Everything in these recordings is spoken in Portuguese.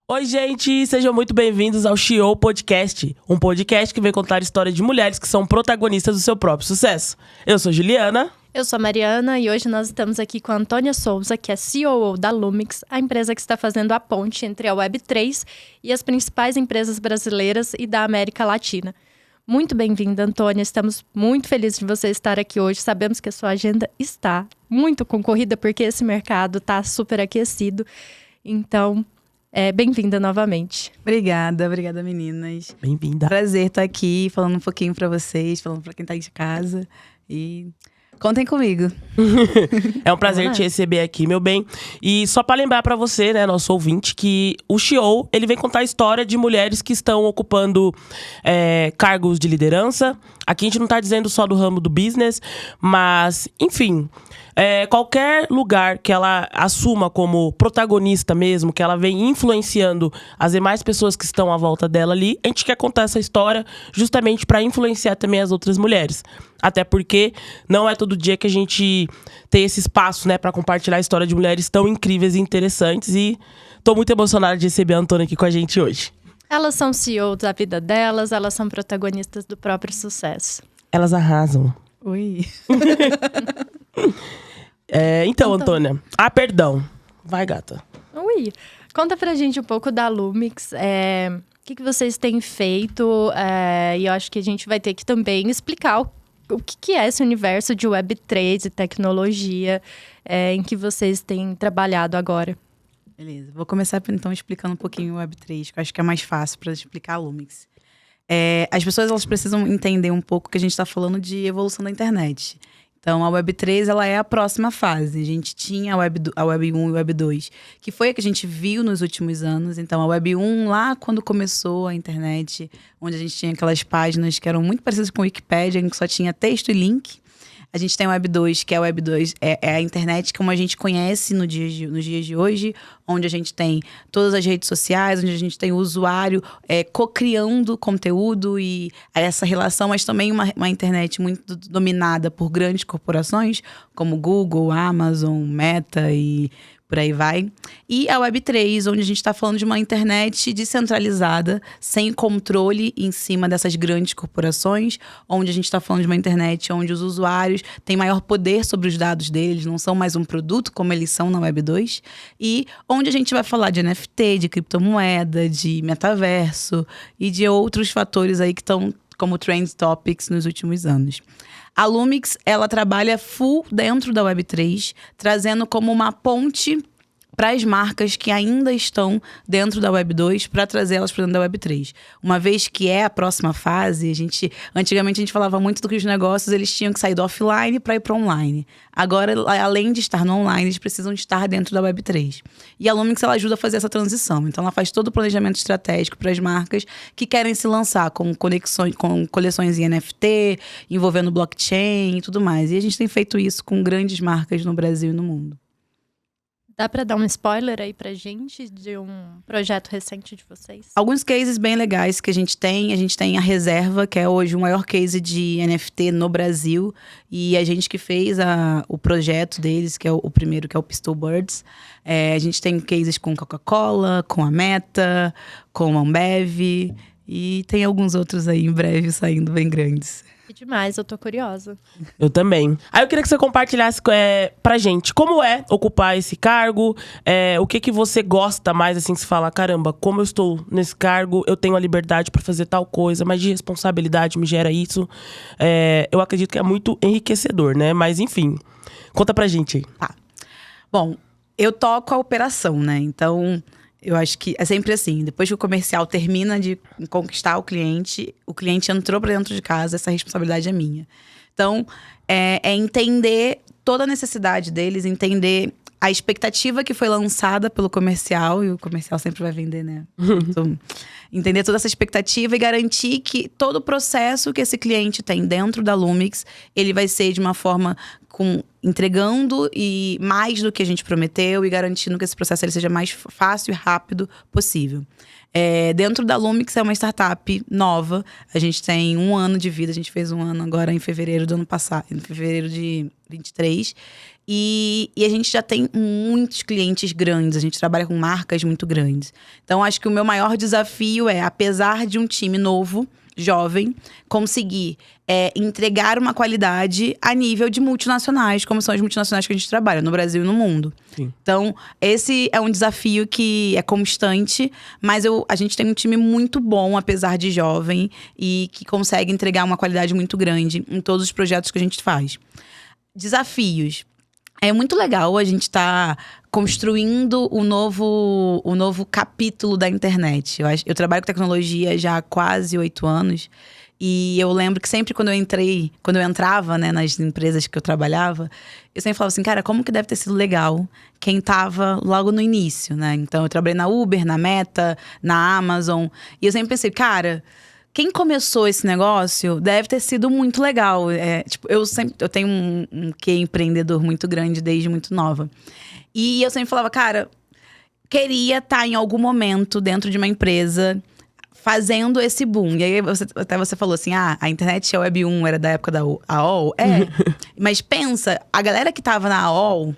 Oi, gente! Sejam muito bem-vindos ao Xiô Podcast, um podcast que vem contar a história de mulheres que são protagonistas do seu próprio sucesso. Eu sou Juliana. Eu sou a Mariana e hoje nós estamos aqui com a Antônia Souza, que é COO da Lumix, a empresa que está fazendo a ponte entre a Web3 e as principais empresas brasileiras e da América Latina. Muito bem-vinda, Antônia. Estamos muito felizes de você estar aqui hoje. Sabemos que a sua agenda está muito concorrida porque esse mercado está super aquecido. Então, bem-vinda novamente. Obrigada meninas. Bem-vinda. Prazer estar aqui falando um pouquinho pra vocês, falando pra quem tá de casa. E contem comigo. É um prazer te receber aqui, meu bem. E só pra lembrar pra você, né, nosso ouvinte, que o Xiô, ele vem contar a história de mulheres que estão ocupando cargos de liderança. Aqui a gente não tá dizendo só do ramo do business, mas, enfim, qualquer lugar que ela assuma como protagonista mesmo, que ela vem influenciando as demais pessoas que estão à volta dela ali, a gente quer contar essa história justamente para influenciar também as outras mulheres. Até porque não é todo dia que a gente tem esse espaço, né, para compartilhar a história de mulheres tão incríveis e interessantes. E tô muito emocionada de receber a Antônia aqui com a gente hoje. Elas são CEOs da vida delas, elas são protagonistas do próprio sucesso. Elas arrasam. Ui. Então, Antônia. Perdão. Vai, gata. Ui. Conta pra gente um pouco da Lumix. O que vocês têm feito? E eu acho que a gente vai ter que também explicar o que é esse universo de Web3 e tecnologia em que vocês têm trabalhado agora. Beleza. Vou começar então explicando um pouquinho o Web3, que eu acho que é mais fácil para explicar a Lumix. As pessoas elas precisam entender um pouco que a gente está falando de evolução da internet. Então, a Web3 ela é a próxima fase. A gente tinha a Web 1 e a Web 2, que foi a que a gente viu nos últimos anos. Então, a Web 1, lá quando começou a internet, onde a gente tinha aquelas páginas que eram muito parecidas com a Wikipédia, em que só tinha texto e link. A gente tem a Web 2, que é a Web 2, é a internet como a gente conhece nos dias de hoje, onde a gente tem todas as redes sociais, onde a gente tem o usuário co-criando conteúdo e essa relação, mas também uma internet muito dominada por grandes corporações, como Google, Amazon, Meta e por aí vai. E a Web3, onde a gente está falando de uma internet descentralizada, sem controle em cima dessas grandes corporações, onde a gente está falando de uma internet onde os usuários têm maior poder sobre os dados deles, não são mais um produto como eles são na Web2, e onde a gente vai falar de NFT, de criptomoeda, de metaverso e de outros fatores aí que estão como trend topics nos últimos anos. A Lumix, ela trabalha full dentro da Web3, trazendo como uma ponte para as marcas que ainda estão dentro da Web2 para trazer elas para dentro da Web3. Uma vez que é a próxima fase, antigamente a gente falava muito do que os negócios eles tinham que sair do offline para ir para online. Agora, além de estar no online, eles precisam estar dentro da Web3. E a Lumix ela ajuda a fazer essa transição. Então, ela faz todo o planejamento estratégico para as marcas que querem se lançar com coleções em NFT, envolvendo blockchain e tudo mais. E a gente tem feito isso com grandes marcas no Brasil e no mundo. Dá para dar um spoiler aí pra gente de um projeto recente de vocês? Alguns cases bem legais que a gente tem a Reserva, que é hoje o maior case de NFT no Brasil, e a gente que fez o projeto deles, que é o primeiro, que é o Pistol Birds. A gente tem cases com Coca-Cola, com a Meta, com a Ambev, e tem alguns outros aí em breve saindo bem grandes. Que demais, eu tô curiosa. Eu também. Aí eu queria que você compartilhasse pra gente como é ocupar esse cargo, o que você gosta mais, assim, que você fala, caramba, como eu estou nesse cargo, eu tenho a liberdade pra fazer tal coisa, mas de responsabilidade me gera isso. Eu acredito que é muito enriquecedor, né? Mas enfim, conta pra gente aí. Tá. Bom, eu toco a operação, né? Então, eu acho que é sempre assim, depois que o comercial termina de conquistar o cliente entrou para dentro de casa, essa responsabilidade é minha. Então, é entender toda a necessidade deles, entender a expectativa que foi lançada pelo comercial, e o comercial sempre vai vender, né? Então, entender toda essa expectativa e garantir que todo o processo que esse cliente tem dentro da Lumix, ele vai ser de uma forma entregando e mais do que a gente prometeu e garantindo que esse processo ele seja mais fácil e rápido possível. Dentro da Lumix é uma startup nova. A gente tem 1 ano de vida. A gente fez 1 ano agora em fevereiro do ano passado. Em fevereiro de 23. E a gente já tem muitos clientes grandes, a gente trabalha com marcas muito grandes. Então, acho que o meu maior desafio é, apesar de um time novo, jovem, conseguir entregar uma qualidade a nível de multinacionais, como são as multinacionais que a gente trabalha no Brasil e no mundo. Sim. Então, esse é um desafio que é constante, mas a gente tem um time muito bom, apesar de jovem, e que consegue entregar uma qualidade muito grande em todos os projetos que a gente faz. Desafios. É muito legal a gente estar construindo o novo capítulo da internet. Eu trabalho com tecnologia já há quase 8 anos. E eu lembro que sempre quando eu entrava, né, nas empresas que eu trabalhava, eu sempre falava assim, cara, como que deve ter sido legal quem tava logo no início, né? Então eu trabalhei na Uber, na Meta, na Amazon. E eu sempre pensei, cara, quem começou esse negócio deve ter sido muito legal. Eu tenho um quê empreendedor muito grande desde muito nova. E eu sempre falava, cara, queria estar em algum momento dentro de uma empresa fazendo esse boom. E aí até você falou assim, a internet é Web 1, era da época da AOL. Mas pensa, a galera que tava na AOL,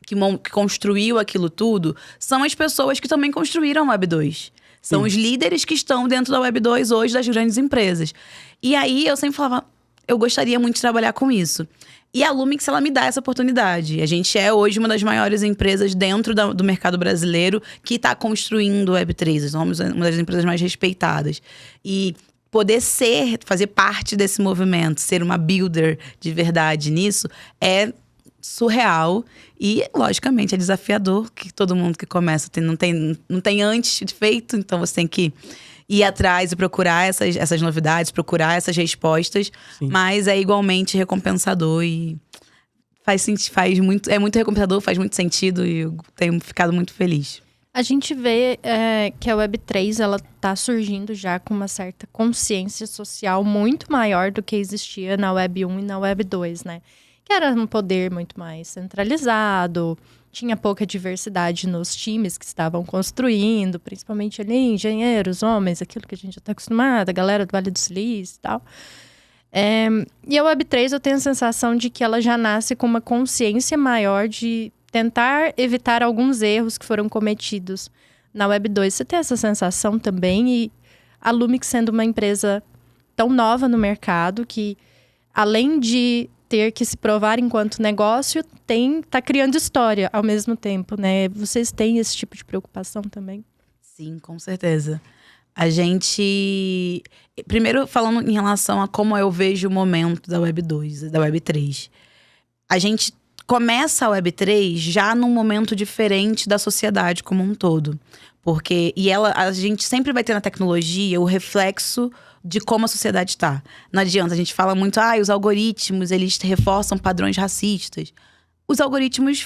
que construiu aquilo tudo, são as pessoas que também construíram a Web 2. São os líderes que estão dentro da Web 2 hoje das grandes empresas. E aí eu sempre falava, eu gostaria muito de trabalhar com isso. E a Lumix, ela me dá essa oportunidade. A gente é hoje uma das maiores empresas dentro do mercado brasileiro que está construindo Web3. Somos uma das empresas mais respeitadas. E poder fazer parte desse movimento, ser uma builder de verdade nisso, é surreal e, logicamente, é desafiador, que todo mundo que começa não tem antes de feito, então você tem que ir atrás e procurar essas novidades, procurar essas respostas. Sim. Mas é igualmente recompensador e é muito recompensador, faz muito sentido e eu tenho ficado muito feliz. A gente vê que a Web3 ela tá surgindo já com uma certa consciência social muito maior do que existia na Web 1 e na Web 2, né? Que era um poder muito mais centralizado, tinha pouca diversidade nos times que estavam construindo, principalmente ali engenheiros, homens, aquilo que a gente já está acostumado, a galera do Vale do Silício e tal. E a Web3 eu tenho a sensação de que ela já nasce com uma consciência maior de tentar evitar alguns erros que foram cometidos na Web 2. Você tem essa sensação também? E a Lumix sendo uma empresa tão nova no mercado que, além de ter que se provar enquanto negócio, tá criando história ao mesmo tempo, né? Vocês têm esse tipo de preocupação também? Sim, com certeza. A gente... Primeiro, falando em relação a como eu vejo o momento da Web 2, da Web 3. A gente começa a Web 3 já num momento diferente da sociedade como um todo. Porque a gente sempre vai ter na tecnologia o reflexo de como a sociedade está. Não adianta, a gente fala muito, os algoritmos, eles reforçam padrões racistas. Os algoritmos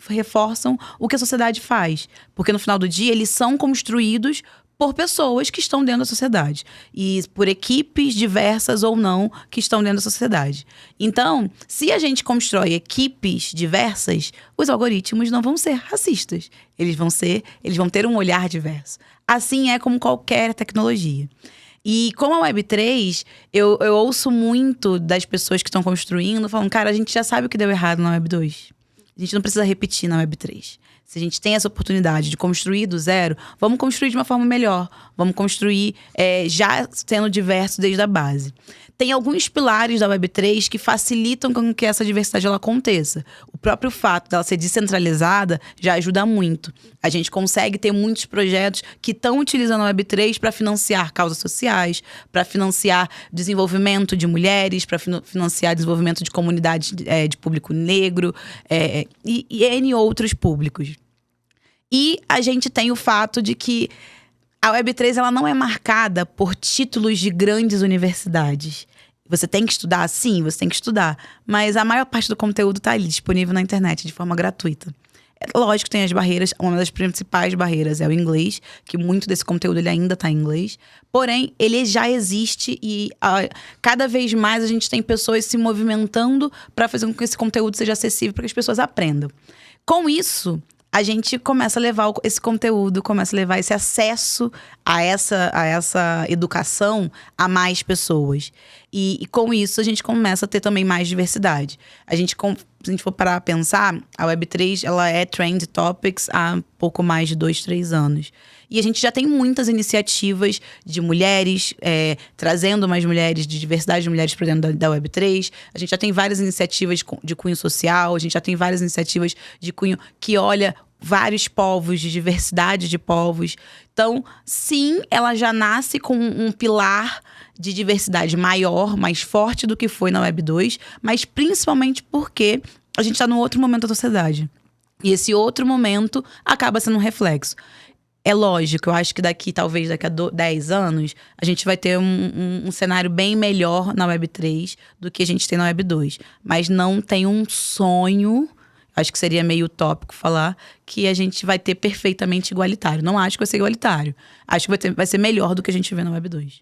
reforçam o que a sociedade faz. Porque no final do dia, eles são construídos por pessoas que estão dentro da sociedade. E por equipes diversas ou não que estão dentro da sociedade. Então, se a gente constrói equipes diversas, os algoritmos não vão ser racistas. Eles vão ter um olhar diverso. Assim é como qualquer tecnologia. E com a Web3, eu ouço muito das pessoas que estão construindo, falando, cara, a gente já sabe o que deu errado na Web2. A gente não precisa repetir na Web3. Se a gente tem essa oportunidade de construir do zero, vamos construir de uma forma melhor. Vamos construir já sendo diverso desde a base. Tem alguns pilares da Web3 que facilitam com que essa diversidade ela aconteça. O próprio fato dela ser descentralizada já ajuda muito. A gente consegue ter muitos projetos que estão utilizando a Web3 para financiar causas sociais, para financiar desenvolvimento de mulheres, para financiar desenvolvimento de comunidades de público negro e N outros públicos. E a gente tem o fato de que a Web3 ela não é marcada por títulos de grandes universidades. Você tem que estudar? Sim, você tem que estudar. Mas a maior parte do conteúdo está ali, disponível na internet, de forma gratuita. Lógico que tem as barreiras. Uma das principais barreiras é o inglês, que muito desse conteúdo ele ainda está em inglês. Porém, ele já existe e cada vez mais a gente tem pessoas se movimentando para fazer com que esse conteúdo seja acessível, para que as pessoas aprendam. Com isso, a gente começa a levar esse conteúdo, começa a levar esse acesso a essa educação a mais pessoas. E com isso, a gente começa a ter também mais diversidade. Se a gente for parar a pensar, a Web3, ela é Trend Topics há pouco mais de 2, 3 anos. E a gente já tem muitas iniciativas de mulheres, trazendo mais mulheres, de diversidade de mulheres para dentro da Web3. A gente já tem várias iniciativas de cunho social, a gente já tem várias iniciativas de cunho que olha vários povos, de diversidade de povos. Então, sim, ela já nasce com um pilar de diversidade maior, mais forte do que foi na Web 2, mas principalmente porque a gente está num outro momento da sociedade. E esse outro momento acaba sendo um reflexo. É lógico, eu acho que talvez daqui a 10 anos, a gente vai ter um cenário bem melhor na Web 3 do que a gente tem na Web 2. Mas não tem um sonho, acho que seria meio utópico falar, que a gente vai ter perfeitamente igualitário. Não acho que vai ser igualitário. Acho que vai ser melhor do que a gente vê na Web 2.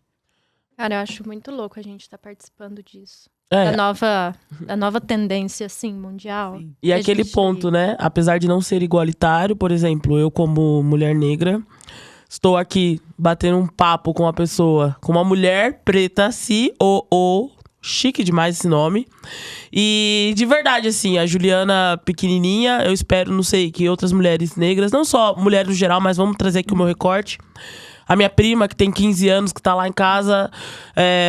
Cara, eu acho muito louco a gente estar participando disso. Da nova tendência, assim, mundial. Sim. E aquele ponto, né? Apesar de não ser igualitário, por exemplo, eu como mulher negra, estou aqui batendo um papo com uma pessoa, com uma mulher preta, COO, chique demais esse nome. E de verdade, assim, a Juliana pequenininha, eu espero, não sei, que outras mulheres negras, não só mulheres no geral, mas vamos trazer aqui o meu recorte. A minha prima, que tem 15 anos, que tá lá em casa,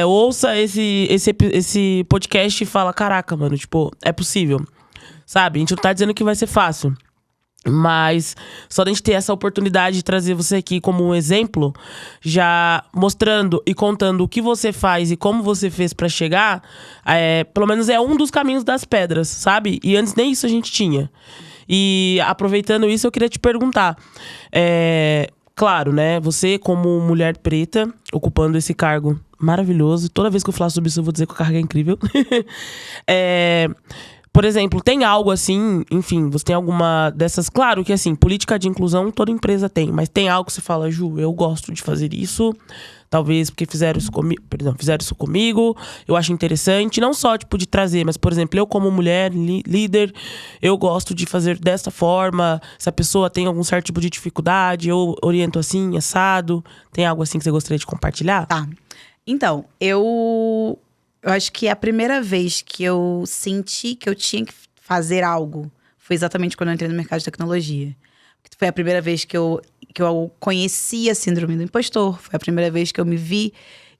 ouça esse podcast e fala, caraca, mano, tipo, é possível. Sabe? A gente não tá dizendo que vai ser fácil. Mas só da gente ter essa oportunidade de trazer você aqui como um exemplo, já mostrando e contando o que você faz e como você fez pra chegar, pelo menos é um dos caminhos das pedras, sabe? E antes nem isso a gente tinha. E aproveitando isso, eu queria te perguntar... Claro, né? Você, como mulher preta, ocupando esse cargo maravilhoso. Toda vez que eu falar sobre isso, eu vou dizer que o cargo é incrível. Por exemplo, tem algo assim... Enfim, você tem alguma dessas... Claro que, assim, política de inclusão toda empresa tem. Mas tem algo que você fala, Ju, eu gosto de fazer isso. Talvez porque fizeram isso comigo. Eu acho interessante. Não só, tipo, de trazer. Mas, por exemplo, eu como mulher, líder, eu gosto de fazer dessa forma. Se a pessoa tem algum certo tipo de dificuldade, eu oriento assim, assado. Tem algo assim que você gostaria de compartilhar? Tá. Então, eu acho que a primeira vez que eu senti que eu tinha que fazer algo foi exatamente quando eu entrei no mercado de tecnologia. Foi a primeira vez que eu conheci a síndrome do impostor. Foi a primeira vez que eu me vi.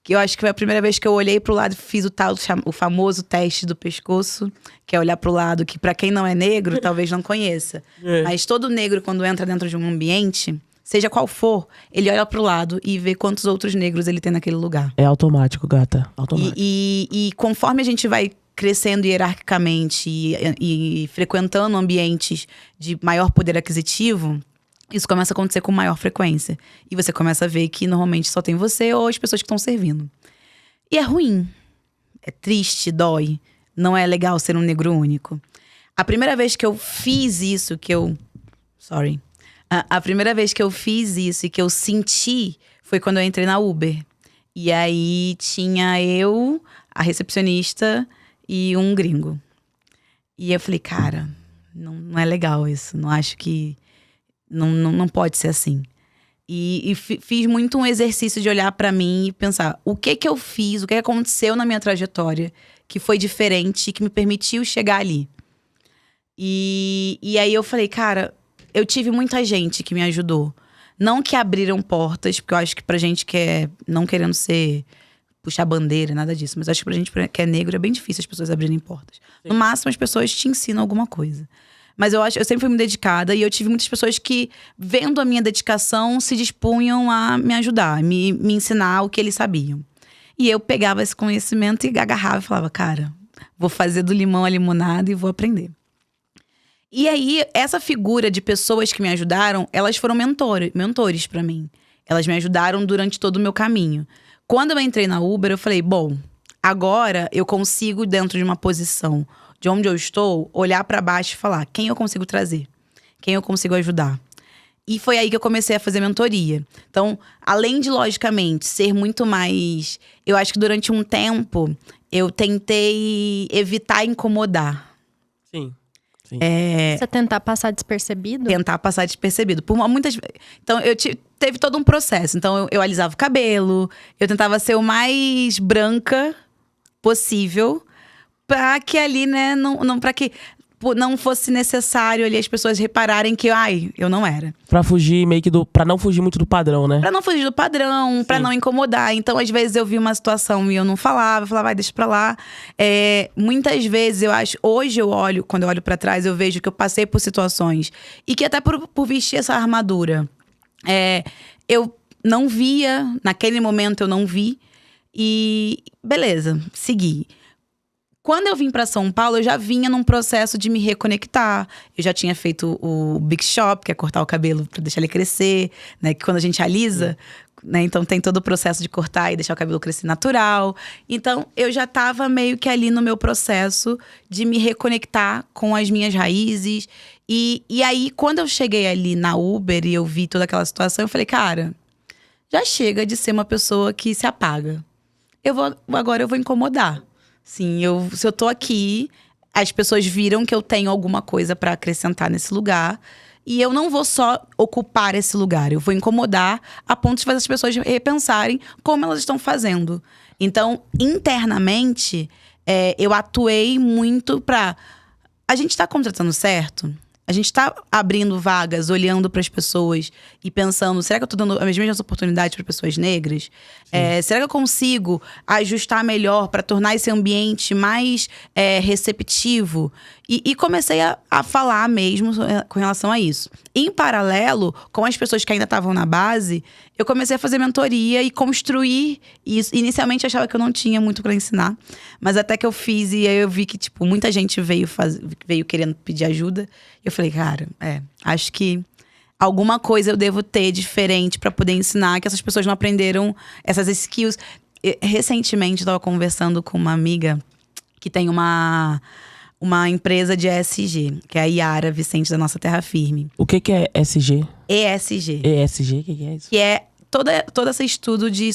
Que eu acho que foi a primeira vez que eu olhei pro lado e fiz o famoso teste do pescoço. Que é olhar pro lado, que pra quem não é negro, talvez não conheça. Mas todo negro, quando entra dentro de um ambiente, seja qual for, ele olha pro lado e vê quantos outros negros ele tem naquele lugar. É automático, gata. Automático. E conforme a gente vai crescendo hierarquicamente e frequentando ambientes de maior poder aquisitivo, isso começa a acontecer com maior frequência. E você começa a ver que normalmente só tem você ou as pessoas que estão servindo. E é ruim. É triste, dói. Não é legal ser um negro único. A primeira vez que eu fiz isso, A primeira vez que eu fiz isso e que eu senti foi quando eu entrei na Uber. E aí tinha eu, a recepcionista e um gringo. E eu falei, cara, não é legal isso. Não acho que... Não pode ser assim. E fiz muito um exercício de olhar pra mim e pensar, o que eu fiz, o que aconteceu na minha trajetória que foi diferente, que me permitiu chegar ali. E aí eu falei, cara, eu tive muita gente que me ajudou. Não que abriram portas, porque eu acho que pra gente que é, não querendo ser, puxar bandeira, nada disso. Mas acho que pra gente que é negro é bem difícil as pessoas abrirem portas. Sim. No máximo as pessoas te ensinam alguma coisa. Mas eu sempre fui muito dedicada e eu tive muitas pessoas que, vendo a minha dedicação, se dispunham a me ajudar, me ensinar o que eles sabiam. E eu pegava esse conhecimento e agarrava e falava, cara, vou fazer do limão a limonada e vou aprender. E aí, essa figura de pessoas que me ajudaram, elas foram mentores pra mim. Elas me ajudaram durante todo o meu caminho. Quando eu entrei na Uber, eu falei, bom, agora eu consigo, dentro de uma posição de onde eu estou, olhar pra baixo e falar quem eu consigo trazer, quem eu consigo ajudar. E foi aí que eu comecei a fazer mentoria. Então, além de, logicamente, ser muito mais... Eu acho que durante um tempo, eu tentei evitar incomodar. Sim. Você tentar passar despercebido? Tentar passar despercebido. Então, teve todo um processo. Então, eu alisava o cabelo. Eu tentava ser o mais branca possível. Pra que ali, né, pra que não fosse necessário ali as pessoas repararem que, eu não era. Pra fugir meio que pra não fugir muito do padrão, né? Pra não fugir do padrão, pra não incomodar. Então, às vezes, eu vi uma situação e eu não falava. Eu falava, deixa pra lá. Muitas vezes, hoje quando eu olho pra trás, eu vejo que eu passei por situações. E que até por vestir essa armadura, eu não via, naquele momento eu não vi. E beleza, segui. Quando eu vim pra São Paulo, eu já vinha num processo de me reconectar. Eu já tinha feito o Big Shop, que é cortar o cabelo pra deixar ele crescer, né? Que quando a gente alisa, né? Então tem todo o processo de cortar e deixar o cabelo crescer natural. Então eu já tava meio que ali no meu processo de me reconectar com as minhas raízes. E aí, quando eu cheguei ali na Uber e eu vi toda aquela situação, eu falei, cara, já chega de ser uma pessoa que se apaga. Agora eu vou incomodar. Sim, se eu tô aqui, as pessoas viram que eu tenho alguma coisa pra acrescentar nesse lugar. E eu não vou só ocupar esse lugar, eu vou incomodar a ponto de fazer as pessoas repensarem como elas estão fazendo. Então, internamente, eu atuei muito pra... A gente tá contratando certo? A gente tá abrindo vagas, olhando para as pessoas e pensando, será que eu tô dando as mesmas oportunidades para pessoas negras? Será que eu consigo ajustar melhor para tornar esse ambiente mais receptivo? E comecei a falar mesmo com relação a isso. Em paralelo, com as pessoas que ainda estavam na base, eu comecei a fazer mentoria e construir isso. Inicialmente, eu achava que eu não tinha muito para ensinar. Mas até que eu fiz e aí eu vi que, tipo, muita gente veio querendo pedir ajuda. E eu falei, cara, acho que alguma coisa eu devo ter diferente para poder ensinar, que essas pessoas não aprenderam essas skills. Recentemente, eu estava conversando com uma amiga que tem uma empresa de ESG, que é a Yara Vicente da Nossa Terra Firme. O que é SG? ESG. ESG, o que é isso? Que é todo esse estudo de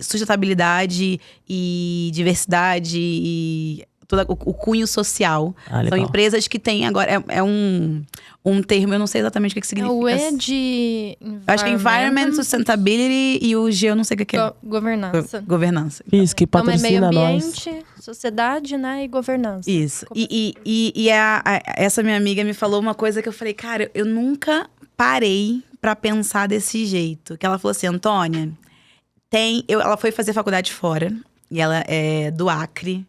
sustentabilidade e diversidade e todo o cunho social. São empresas que têm agora... É um termo, eu não sei exatamente o que significa. O E de... Acho que é Environment, Sustainability e o G eu não sei o que é. Governança. Isso, que patrocina então, é meio nós. ambiente, sociedade, né, e governança. Isso. E essa minha amiga me falou uma coisa que eu falei, cara, eu nunca parei pra pensar desse jeito. Que ela falou assim, Antônia, ela foi fazer faculdade fora. E ela é do Acre,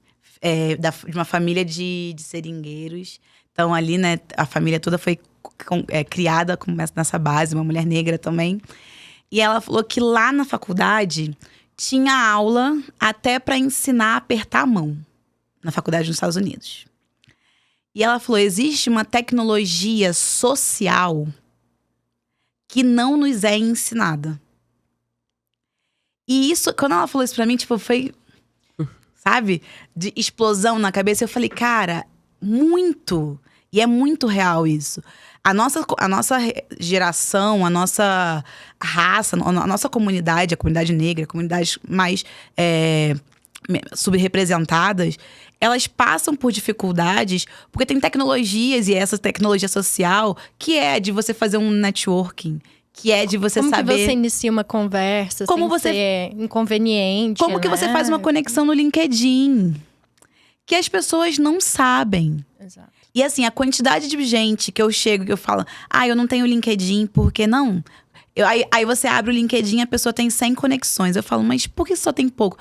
de uma família de seringueiros. Então, ali, né, a família toda foi criada nessa base, uma mulher negra também. E ela falou que lá na faculdade tinha aula até para ensinar a apertar a mão. Na faculdade nos Estados Unidos. E ela falou, existe uma tecnologia social que não nos é ensinada. E isso, quando ela falou isso pra mim, tipo, foi, sabe, de explosão na cabeça. Eu falei, cara, muito. E é muito real isso. A nossa geração, a nossa raça, a nossa comunidade, a comunidade negra, comunidades mais subrepresentadas, elas passam por dificuldades porque tem tecnologias, e essa tecnologia social, que é de você fazer um networking, que é de você saber... Como que você inicia uma conversa sem ser inconveniente, Como que você faz uma conexão no LinkedIn, que as pessoas não sabem. Exato. E assim, a quantidade de gente que eu chego, que eu falo, eu não tenho LinkedIn, por que não? Aí você abre o LinkedIn e a pessoa tem 100 conexões. Eu falo, mas por que só tem pouco?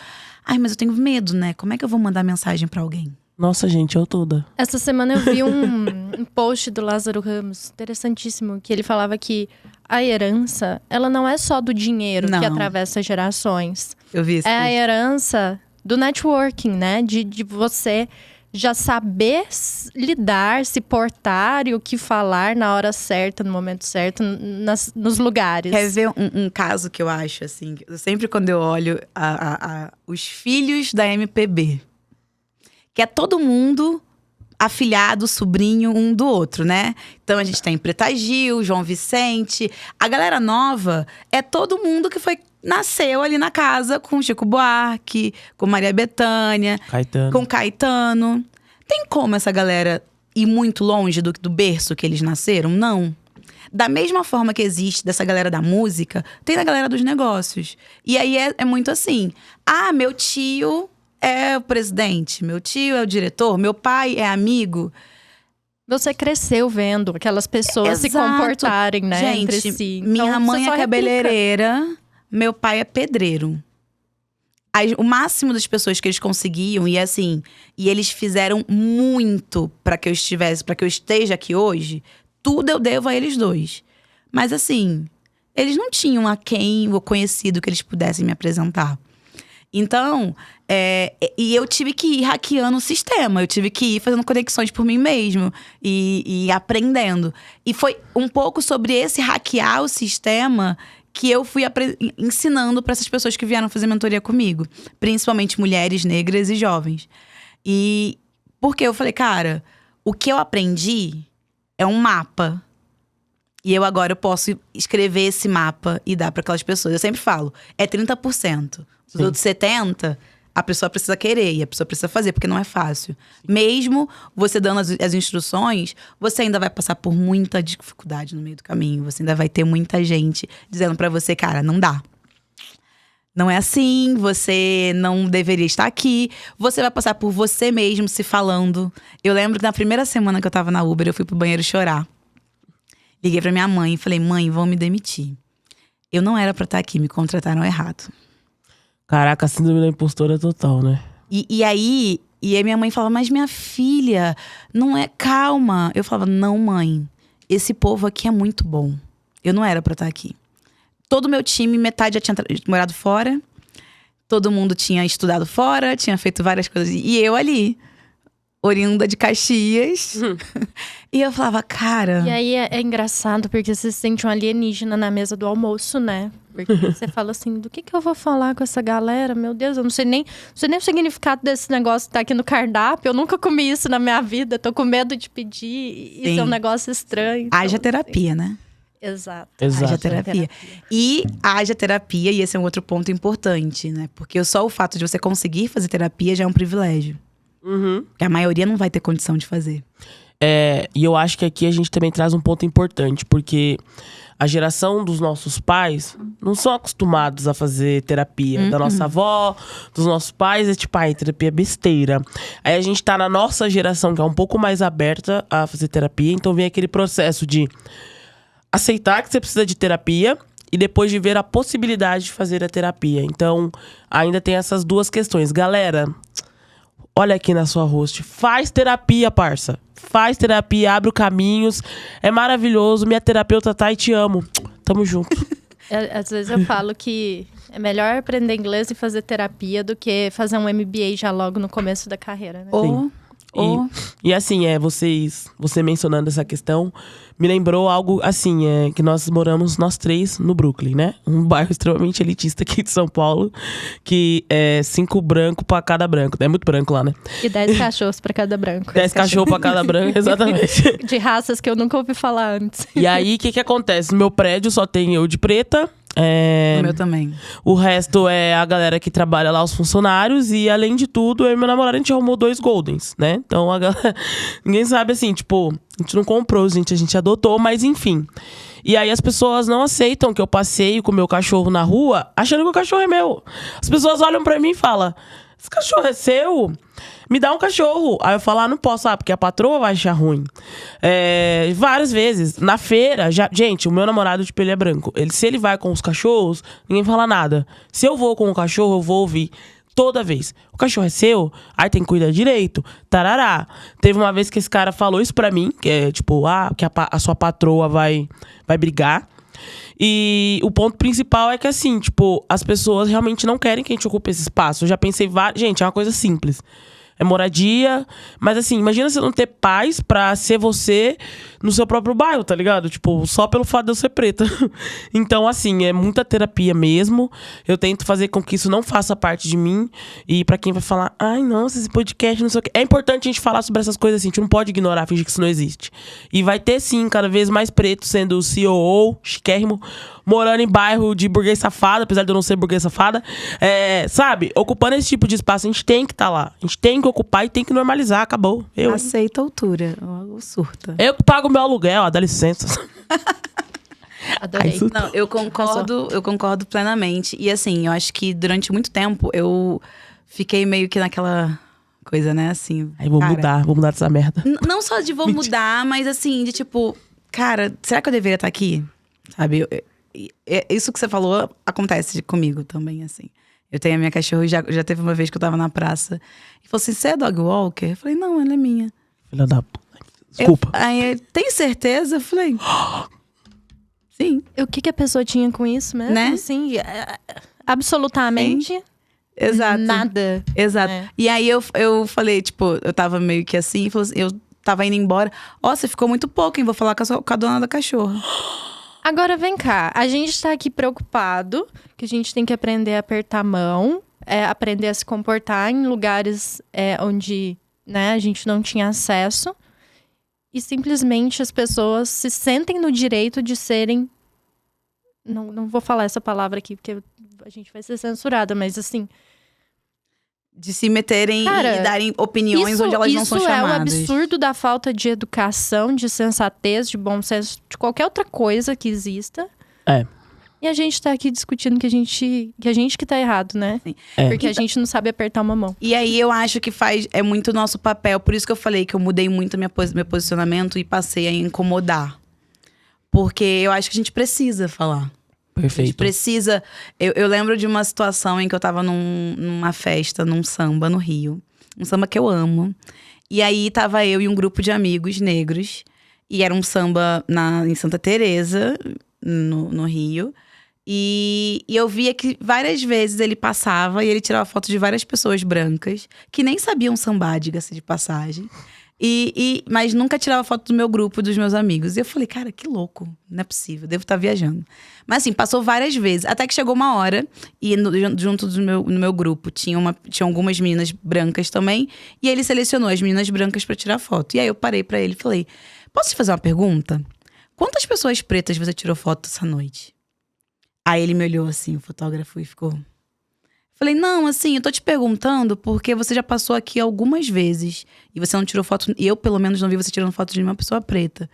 Mas eu tenho medo, né? Como é que eu vou mandar mensagem pra alguém? Nossa, gente, eu toda. Essa semana eu vi um post do Lázaro Ramos, interessantíssimo, que ele falava que a herança, ela não é só do dinheiro que atravessa gerações. Eu vi isso. É a herança do networking, né? De você já saber lidar, se portar e o que falar na hora certa, no momento certo, nos lugares. Quer ver um caso que eu acho, assim? Sempre quando eu olho os filhos da MPB, que é todo mundo afilhado, sobrinho um do outro, né? Então a gente tem Preta Gil, João Vicente. A galera nova é todo mundo que nasceu ali na casa com Chico Buarque, com Maria Bethânia, com Caetano. Tem como essa galera ir muito longe do berço que eles nasceram? Não. Da mesma forma que existe dessa galera da música, tem da galera dos negócios. E aí é muito assim. Ah, meu tio é o presidente, meu tio é o diretor, meu pai é amigo. Você cresceu vendo aquelas pessoas se comportarem, né, Gente, entre si. Então, minha mãe é cabeleireira, replica. meu pai é pedreiro. O máximo das pessoas que eles conseguiam, e assim, e eles fizeram muito para que eu esteja aqui hoje, tudo eu devo a eles dois. Mas assim, eles não tinham a quem ou conhecido que eles pudessem me apresentar. Então, e eu tive que ir hackeando o sistema, eu tive que ir fazendo conexões por mim mesmo e aprendendo. E foi um pouco sobre esse hackear o sistema que eu fui ensinando para essas pessoas que vieram fazer mentoria comigo. Principalmente mulheres negras e jovens. E porque eu falei, cara, o que eu aprendi é um mapa. E eu posso escrever esse mapa e dar para aquelas pessoas. Eu sempre falo, é 30%. Os outros 70%, a pessoa precisa querer e a pessoa precisa fazer, porque não é fácil. Mesmo você dando as instruções, você ainda vai passar por muita dificuldade no meio do caminho. Você ainda vai ter muita gente dizendo pra você, cara, não dá. Não é assim, você não deveria estar aqui. Você vai passar por você mesmo se falando. Eu lembro que na primeira semana que eu tava na Uber, eu fui pro banheiro chorar. Liguei pra minha mãe e falei, mãe, vão me demitir. Eu não era pra estar aqui, me contrataram errado. Caraca, a síndrome da impostora total, né? E aí minha mãe falava, mas minha filha, não é, calma. Eu falava, não, mãe, esse povo aqui é muito bom. Eu não era pra estar aqui. Todo o meu time, metade já tinha morado fora. Todo mundo tinha estudado fora, tinha feito várias coisas. E eu ali, oriunda de Caxias. E eu falava, cara… E aí é engraçado, porque você se sente um alienígena na mesa do almoço, né? Porque você fala assim, do que eu vou falar com essa galera? Meu Deus, eu não sei nem o significado desse negócio que tá aqui no cardápio. Eu nunca comi isso na minha vida, tô com medo de pedir. Isso é um negócio estranho. Haja terapia, né? Exato. Haja terapia. E haja terapia, e esse é um outro ponto importante, né? Porque só o fato de você conseguir fazer terapia já é um privilégio. Porque a maioria não vai ter condição de fazer. E eu acho que aqui a gente também traz um ponto importante, porque a geração dos nossos pais não são acostumados a fazer terapia. Da nossa avó, dos nossos pais, é tipo, terapia é besteira. Aí a gente tá na nossa geração, que é um pouco mais aberta a fazer terapia. Então vem aquele processo de aceitar que você precisa de terapia e depois de ver a possibilidade de fazer a terapia. Então, ainda tem essas duas questões. Galera, olha aqui na sua host. Faz terapia, parça. Faz terapia, abre caminhos. É maravilhoso. Minha terapeuta tá e te amo. Tamo junto. Às vezes eu falo que é melhor aprender inglês e fazer terapia do que fazer um MBA já logo no começo da carreira, né? E assim, você mencionando essa questão, me lembrou algo assim, que nós moramos, nós três, no Brooklyn, né? Um bairro extremamente elitista aqui de São Paulo, que é 5 brancos pra cada branco. É muito branco lá, né? E 10 cachorros pra cada branco. 10 cachorros pra cada branco, exatamente. De raças que eu nunca ouvi falar antes. E aí, o que acontece? No meu prédio só tem eu de preta. O meu também. O resto é a galera que trabalha lá, os funcionários. E além de tudo, eu e meu namorado, a gente arrumou 2 Goldens, né? Então, a galera… ninguém sabe assim, tipo… a gente não comprou, a gente adotou, mas enfim. E aí as pessoas não aceitam que eu passeio com o meu cachorro na rua, achando que o cachorro é meu. As pessoas olham pra mim e falam… esse cachorro é seu? Me dá um cachorro. Aí eu falo, não posso, porque a patroa vai achar ruim. Várias vezes. Na feira, gente, o meu namorado, tipo, ele é branco. Se ele vai com os cachorros, ninguém fala nada. Se eu vou com o cachorro, eu vou ouvir. Toda vez. O cachorro é seu? Aí tem que cuidar direito. Tarará. Teve uma vez que esse cara falou isso pra mim, que é tipo, que a sua patroa vai brigar. E o ponto principal é que assim, tipo, as pessoas realmente não querem que a gente ocupe esse espaço. Eu já pensei gente, é uma coisa simples. É moradia, mas assim, imagina você não ter paz pra ser você no seu próprio bairro, tá ligado? Tipo, só pelo fato de eu ser preta. Então, assim, é muita terapia mesmo. Eu tento fazer com que isso não faça parte de mim. E pra quem vai falar, nossa, esse podcast, não sei o quê. É importante a gente falar sobre essas coisas assim, a gente não pode ignorar, fingir que isso não existe. E vai ter sim, cada vez mais preto sendo o CEO, chiquérrimo, morando em bairro de burguês safado, apesar de eu não ser burguês safada. Sabe? Ocupando esse tipo de espaço, a gente tem que estar lá. A gente tem que ocupar e tem que normalizar, acabou. Aceita a altura, ou surta. Eu que pago meu aluguel, dá licença. Adorei. Não, eu concordo plenamente. E assim, eu acho que durante muito tempo eu fiquei meio que naquela coisa, né, assim. Aí vou mudar dessa merda. Não só de vou mudar, mas assim, de tipo, cara, será que eu deveria estar aqui? Sabe? Isso que você falou acontece comigo também, assim. Eu tenho a minha cachorra, já teve uma vez que eu tava na praça e falou assim: você é dog walker? Eu falei: não, ela é minha. Filha da puta. Desculpa. Aí, tem certeza? Eu falei: sim. O que a pessoa tinha com isso mesmo? Né? Assim, absolutamente Sim. Exato. nada. Exato. É. E aí eu falei, tipo, eu tava meio que assim, eu tava indo embora. Ó, você ficou muito pouco, hein? Vou falar com a dona da cachorra. Agora vem cá, a gente tá aqui preocupado que a gente tem que aprender a apertar a mão, aprender a se comportar em lugares onde, né, a gente não tinha acesso. E simplesmente as pessoas se sentem no direito de serem... Não vou falar essa palavra aqui, porque a gente vai ser censurada, mas assim... De se meterem e darem opiniões onde elas não são chamadas. Isso é o absurdo da falta de educação, de sensatez, de bom senso, de qualquer outra coisa que exista. E a gente tá aqui discutindo que a gente que tá errado, né? Sim. Porque a gente não sabe apertar uma mão. E aí eu acho que é muito nosso papel. Por isso que eu falei que eu mudei muito meu posicionamento e passei a incomodar. Porque eu acho que a gente precisa falar. Perfeito. A gente precisa... Eu lembro de uma situação em que eu tava numa festa, num samba no Rio. Um samba que eu amo. E aí tava eu e um grupo de amigos negros. E era um samba em Santa Teresa, no Rio. E eu via que várias vezes ele passava e ele tirava foto de várias pessoas brancas. Que nem sabiam sambar, diga-se de passagem. Mas nunca tirava foto do meu grupo, dos meus amigos. E eu falei, cara, que louco. Não é possível, devo estar viajando. Mas assim, passou várias vezes. Até que chegou uma hora, e junto no meu grupo tinha algumas meninas brancas também. E ele selecionou as meninas brancas pra tirar foto. E aí eu parei pra ele e falei, posso te fazer uma pergunta? Quantas pessoas pretas você tirou foto essa noite? Aí ele me olhou assim, o fotógrafo, e ficou... Falei, não, assim, eu tô te perguntando porque você já passou aqui algumas vezes e você não tirou foto, e eu pelo menos não vi você tirando foto de uma pessoa preta.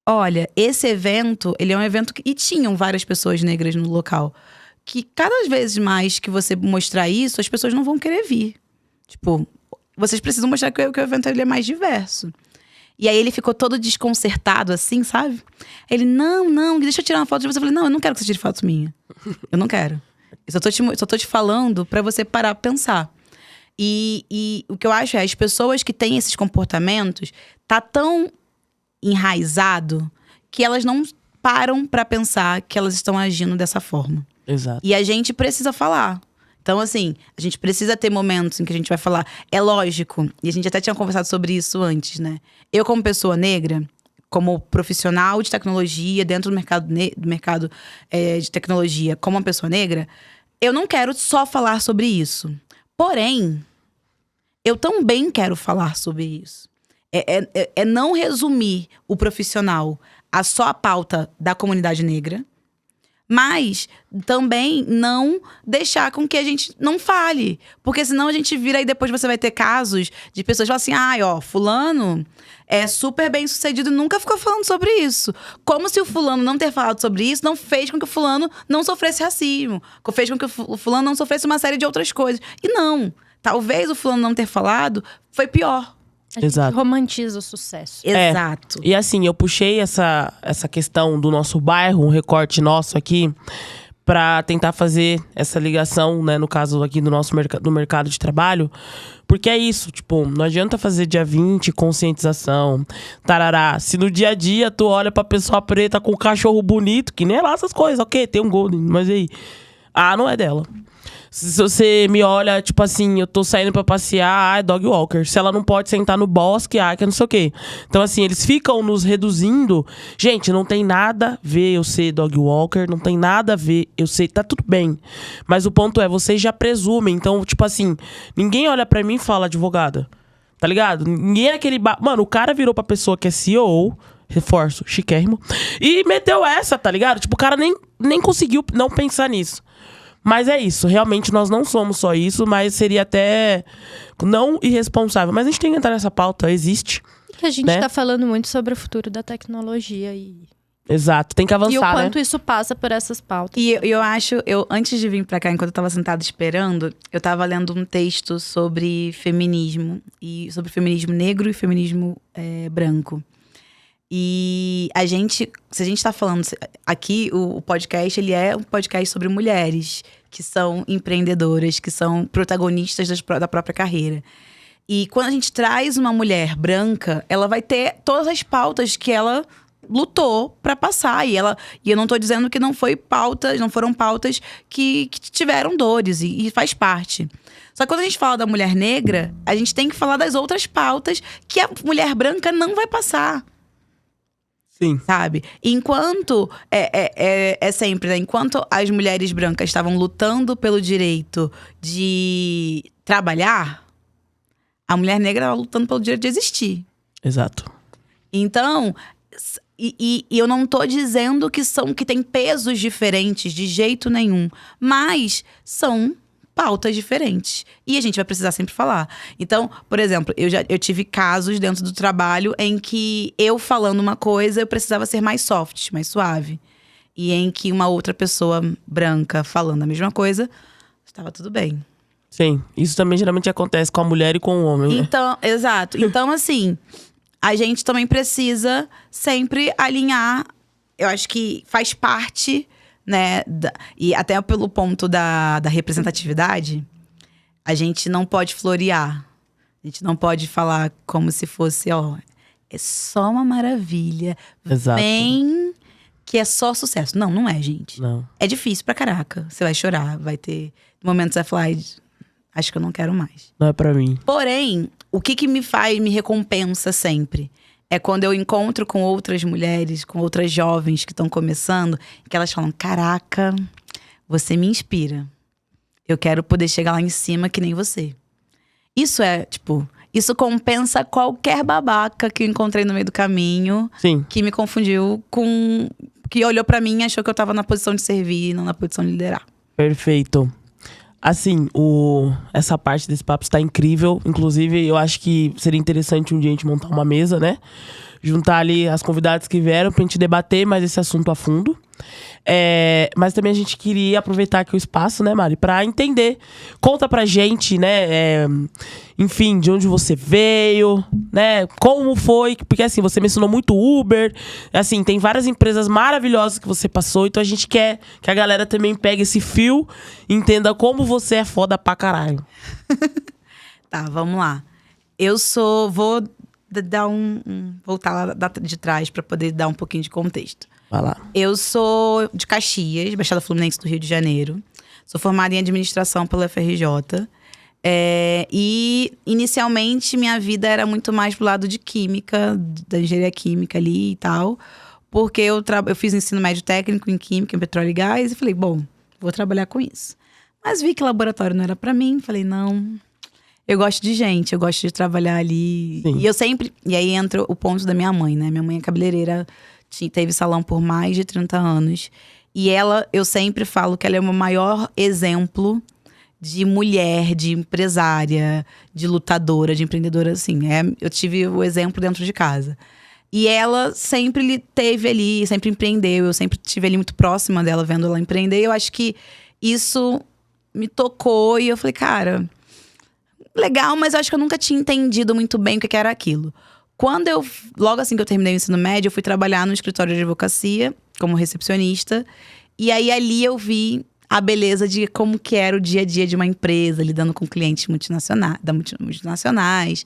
Olha, esse evento, ele é um evento e tinham várias pessoas negras no local. Que cada vez mais que você mostrar isso, as pessoas não vão querer vir. Tipo, vocês precisam mostrar que o evento ele é mais diverso. E aí ele ficou todo desconcertado assim, sabe? Ele, não, deixa eu tirar uma foto de você. Eu falei, não, eu não quero que você tire foto minha. Eu não quero. Eu só tô te falando pra você parar pra pensar. E o que eu acho as pessoas que têm esses comportamentos tá tão enraizado que elas não param pra pensar que elas estão agindo dessa forma. Exato. E a gente precisa falar. Então, assim, a gente precisa ter momentos em que a gente vai falar. É lógico, e a gente até tinha conversado sobre isso antes, né? Eu, como pessoa negra, como profissional de tecnologia, dentro do mercado de tecnologia, como uma pessoa negra, eu não quero só falar sobre isso. Porém, eu também quero falar sobre isso. É não resumir o profissional a só a pauta da comunidade negra, mas também não deixar com que a gente não fale. Porque senão a gente vira e depois você vai ter casos de pessoas que falam assim, fulano é super bem sucedido e nunca ficou falando sobre isso. Como se o fulano não ter falado sobre isso não fez com que o fulano não sofresse racismo. Fez com que o fulano não sofresse uma série de outras coisas. E não. Talvez o fulano não ter falado foi pior. A gente romantiza o sucesso. Exato. E assim, eu puxei essa questão do nosso bairro, um recorte nosso aqui, pra tentar fazer essa ligação, né, no caso aqui do nosso do mercado de trabalho. Porque é isso, tipo, não adianta fazer dia 20, conscientização, tarará. Se no dia a dia tu olha pra pessoa preta com um cachorro bonito, que nem é lá essas coisas, ok, tem um golden, mas e aí? Não é dela. Se você me olha, tipo assim, eu tô saindo pra passear, é dog walker. Se ela não pode sentar no bosque, que não sei o quê. Então, assim, eles ficam nos reduzindo. Gente, não tem nada a ver eu ser dog walker, não tem nada a ver eu ser... Tá tudo bem. Mas o ponto é, vocês já presumem. Então, tipo assim, ninguém olha pra mim e fala advogada. Tá ligado? Ninguém é aquele... Mano, o cara virou pra pessoa que é CEO... Reforço, chiquérrimo. E meteu essa, tá ligado? Tipo, o cara nem conseguiu não pensar nisso. Mas é isso, realmente nós não somos só isso, mas seria até não irresponsável. Mas a gente tem que entrar nessa pauta, existe. Que a gente né? tá falando muito sobre o futuro da tecnologia e Exato, tem que avançar, o quanto né? isso passa por essas pautas. E eu acho, antes de vir pra cá, enquanto eu tava sentada esperando, eu tava lendo um texto sobre feminismo. E sobre feminismo negro e feminismo branco. E se a gente tá falando aqui, o podcast, ele é um podcast sobre mulheres que são empreendedoras, que são protagonistas da própria carreira. E quando a gente traz uma mulher branca, ela vai ter todas as pautas que ela lutou pra passar. E eu não tô dizendo que não foram pautas que tiveram dores, e faz parte. Só que quando a gente fala da mulher negra, a gente tem que falar das outras pautas que a mulher branca não vai passar. Sim. Sabe? Enquanto sempre, né? Enquanto as mulheres brancas estavam lutando pelo direito de trabalhar, a mulher negra estava lutando pelo direito de existir. Exato. Então, e eu não tô dizendo que tem pesos diferentes de jeito nenhum, mas são pautas diferentes. E a gente vai precisar sempre falar. Então, por exemplo, eu tive casos dentro do trabalho em que eu falando uma coisa, eu precisava ser mais soft, mais suave. E em que uma outra pessoa branca falando a mesma coisa, estava tudo bem. Sim, isso também geralmente acontece com a mulher e com o homem, né? Então, exato. Então, assim, a gente também precisa sempre alinhar. Eu acho que faz parte, né? E até pelo ponto da representatividade, a gente não pode florear. A gente não pode falar como se fosse, ó, é só uma maravilha. Exato. Vem que é só sucesso. Não, não é, gente. Não. É difícil pra caraca. Você vai chorar, vai ter momentos que você vai falar, acho que eu não quero mais. Não é pra mim. Porém, o que me recompensa sempre é quando eu encontro com outras mulheres, com outras jovens que estão começando, que elas falam, caraca, você me inspira. Eu quero poder chegar lá em cima que nem você. Isso compensa qualquer babaca que eu encontrei no meio do caminho. Sim. Que me confundiu com... Que olhou pra mim e achou que eu tava na posição de servir, não na posição de liderar. Perfeito. Assim, essa parte desse papo está incrível. Inclusive, eu acho que seria interessante um dia a gente montar uma mesa, né? Juntar ali as convidadas que vieram pra gente debater mais esse assunto a fundo. Mas também a gente queria aproveitar aqui o espaço, né, Mari? Pra entender. Conta pra gente, né? Enfim, de onde você veio, né? Como foi? Porque assim, você mencionou muito Uber. Assim, tem várias empresas maravilhosas que você passou. Então a gente quer que a galera também pegue esse fio e entenda como você é foda pra caralho. Tá, vamos lá. Vou dar voltar lá de trás pra poder dar um pouquinho de contexto. Vai lá. Eu sou de Caxias, Baixada Fluminense do Rio de Janeiro. Sou formada em administração pela UFRJ. E inicialmente minha vida era muito mais pro lado de química, da engenharia química ali e tal. Porque eu fiz ensino médio técnico em química, em petróleo e gás. E falei, bom, vou trabalhar com isso. Mas vi que laboratório não era pra mim. Falei, não, eu gosto de gente, eu gosto de trabalhar ali. Sim. E aí entra o ponto da minha mãe, né? Minha mãe é cabeleireira, teve salão por mais de 30 anos. E eu sempre falo que ela é o meu maior exemplo de mulher, de empresária, de lutadora, de empreendedora, assim. Eu tive o exemplo dentro de casa. E ela sempre teve ali, sempre empreendeu. Eu sempre estive ali muito próxima dela, vendo ela empreender. Eu acho que isso me tocou e eu falei, cara, legal, mas eu acho que eu nunca tinha entendido muito bem o que era aquilo. Logo assim que eu terminei o ensino médio, eu fui trabalhar no escritório de advocacia, como recepcionista. E aí, ali eu vi a beleza de como que era o dia a dia de uma empresa, lidando com clientes multinacionais,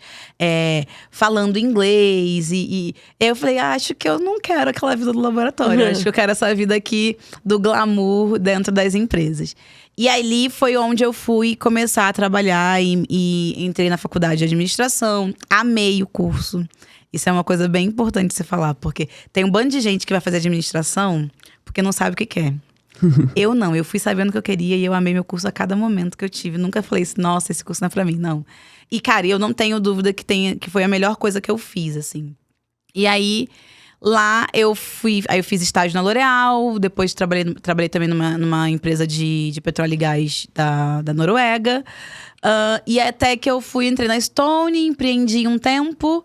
falando inglês. E eu falei, acho que eu não quero aquela vida do laboratório. Acho que eu quero essa vida aqui do glamour dentro das empresas. E ali foi onde eu fui começar a trabalhar e entrei na faculdade de administração. Amei o curso. Isso é uma coisa bem importante de se falar, porque tem um bando de gente que vai fazer administração porque não sabe o que quer. Eu não, eu fui sabendo o que eu queria e eu amei meu curso a cada momento que eu tive. Nunca falei assim, nossa, esse curso não é pra mim, não. E, cara, eu não tenho dúvida que foi a melhor coisa que eu fiz, assim. E aí, Lá aí eu fiz estágio na L'Oréal, depois trabalhei também numa empresa de petróleo e gás da Noruega. E até que eu entrei na Stone, empreendi um tempo,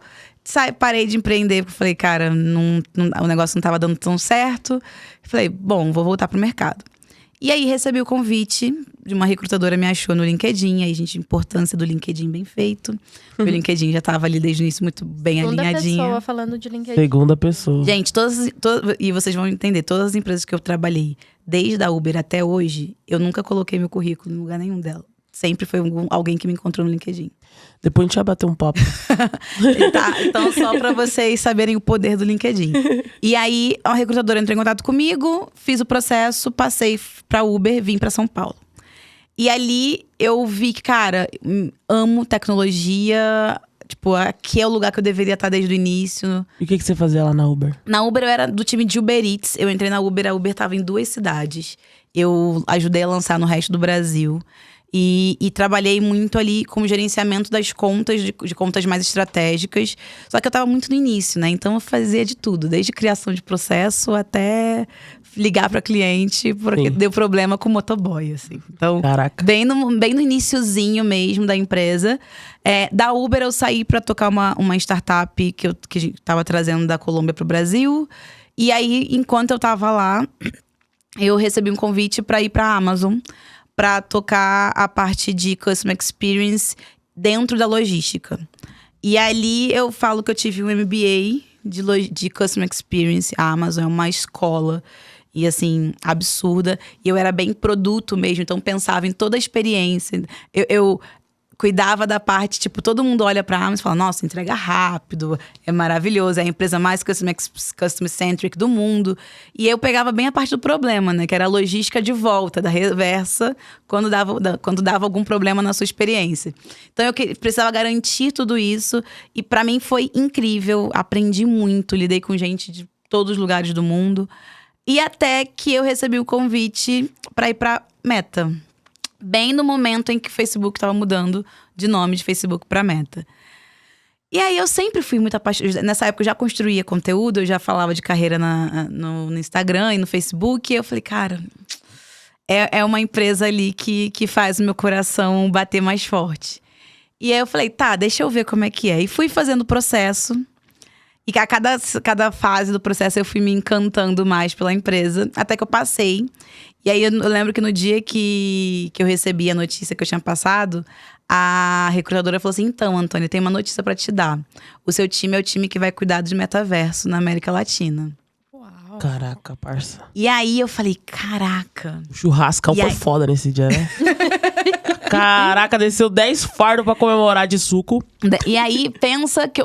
parei de empreender, porque falei, cara, o negócio não estava dando tão certo. Falei, bom, vou voltar pro mercado. E aí recebi o convite de uma recrutadora, me achou no LinkedIn. Aí, gente, importância do LinkedIn bem feito. Meu LinkedIn já estava ali desde o início muito bem alinhadinho. Segunda pessoa falando de LinkedIn. Segunda pessoa. Gente, e vocês vão entender, todas as empresas que eu trabalhei, desde a Uber até hoje, eu nunca coloquei meu currículo em lugar nenhum dela. Sempre foi alguém que me encontrou no LinkedIn. Depois a gente vai bater um papo. Tá, então só pra vocês saberem o poder do LinkedIn. E aí, a recrutadora entrou em contato comigo, fiz o processo, passei pra Uber, vim pra São Paulo. E ali eu vi que, cara, amo tecnologia. Tipo, aqui é o lugar que eu deveria estar desde o início. E o que você fazia lá na Uber? Na Uber eu era do time de Uber Eats. Eu entrei na Uber, a Uber tava em 2 cidades. Eu ajudei a lançar no resto do Brasil. E trabalhei muito ali com o gerenciamento das contas, de contas mais estratégicas. Só que eu tava muito no início, né? Então eu fazia de tudo, desde criação de processo até ligar para cliente, porque Sim. deu problema com o motoboy, assim. Então, Caraca. bem no iniciozinho mesmo da empresa. Da Uber eu saí para tocar uma startup que tava trazendo da Colômbia pro Brasil. E aí, enquanto eu tava lá, eu recebi um convite para ir pra Amazon, para tocar a parte de Customer Experience dentro da logística. E ali eu falo que eu tive um MBA de Customer Experience. A Amazon é uma escola, e assim, absurda. E eu era bem produto mesmo, então pensava em toda a experiência. Eu cuidava da parte, tipo, todo mundo olha pra Amazon e fala, nossa, entrega rápido, é maravilhoso, é a empresa mais customer-centric do mundo. E eu pegava bem a parte do problema, né? Que era a logística de volta, da reversa, quando dava algum problema na sua experiência. Então eu precisava garantir tudo isso. E pra mim foi incrível, aprendi muito, lidei com gente de todos os lugares do mundo. E até que eu recebi o convite pra ir pra Meta. Bem no momento em que o Facebook estava mudando de nome de Facebook para Meta. E aí eu sempre fui muito apaixonada. Nessa época eu já construía conteúdo, eu já falava de carreira no Instagram e no Facebook. E eu falei, cara, é uma empresa ali que faz o meu coração bater mais forte. E aí eu falei, tá, deixa eu ver como é que é. E fui fazendo o processo. E a cada fase do processo eu fui me encantando mais pela empresa, até que eu passei. E aí eu lembro que no dia que eu recebi a notícia que eu tinha passado, a recrutadora falou assim, então, Antônia, tem uma notícia pra te dar. O seu time é o time que vai cuidar de metaverso na América Latina. Uau. Caraca, parça. E aí eu falei, caraca. O churrascão foi foda nesse dia, né? Caraca, desceu 10 fardos pra comemorar de suco. E aí, pensa que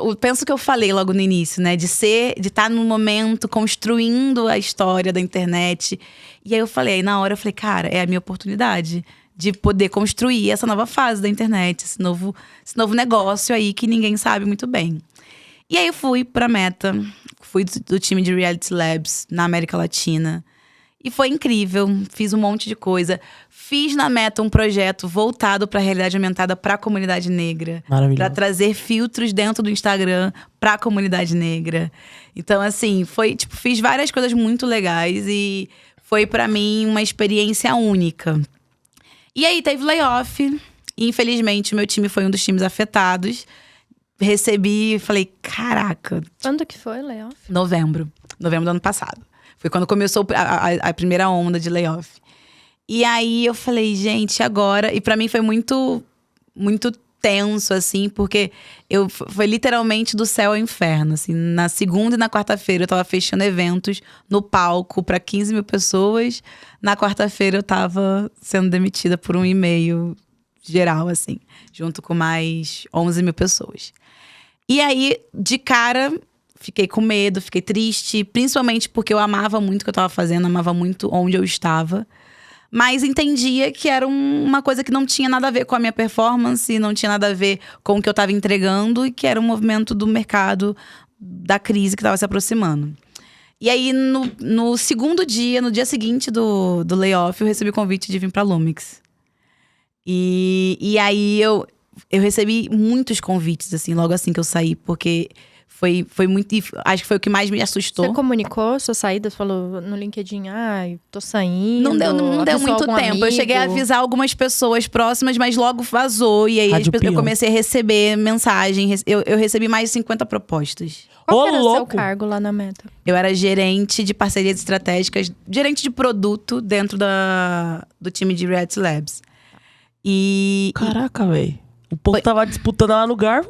eu falei logo no início, né? De estar no momento construindo a história da internet. E aí na hora eu falei, cara, é a minha oportunidade de poder construir essa nova fase da internet, esse novo negócio aí que ninguém sabe muito bem. E aí eu fui pra Meta, fui do time de Reality Labs na América Latina. E foi incrível, fiz um monte de coisa. Fiz na Meta um projeto voltado para a realidade aumentada para a comunidade negra. Maravilhoso. Para trazer filtros dentro do Instagram para a comunidade negra. Então, assim, fiz várias coisas muito legais e foi para mim uma experiência única. E aí teve layoff. E, infelizmente, o meu time foi um dos times afetados. Recebi e falei, caraca. Quando que foi, Léo? Novembro do ano passado. Foi quando começou a primeira onda de layoff. E aí eu falei, gente, agora? E pra mim foi muito, muito tenso, assim, porque foi literalmente do céu ao inferno, assim. Na segunda e na quarta-feira eu tava fechando eventos no palco pra 15 mil pessoas. Na quarta-feira eu tava sendo demitida por um e-mail geral, assim, junto com mais 11 mil pessoas. E aí, de cara, fiquei com medo, fiquei triste, principalmente porque eu amava muito o que eu tava fazendo, amava muito onde eu estava. Mas entendia que era uma coisa que não tinha nada a ver com a minha performance, não tinha nada a ver com o que eu estava entregando, e que era um movimento do mercado, da crise que estava se aproximando. E aí, no segundo dia, no dia seguinte do layoff, eu recebi o convite de vir para a Lumix. E aí eu recebi muitos convites, assim, logo assim que eu saí, porque Foi muito… Acho que foi o que mais me assustou. Você comunicou sua saída? Você falou no LinkedIn, tô saindo. Não deu muito algum tempo. amigo? Eu cheguei a avisar algumas pessoas próximas, mas logo vazou. E aí eu comecei a receber mensagem. Eu recebi mais de 50 propostas. Qual era o seu cargo lá na Meta? Eu era gerente de parcerias estratégicas, gerente de produto dentro do time de Reality Labs. Caraca, velho. O povo tava disputando lá no garfo.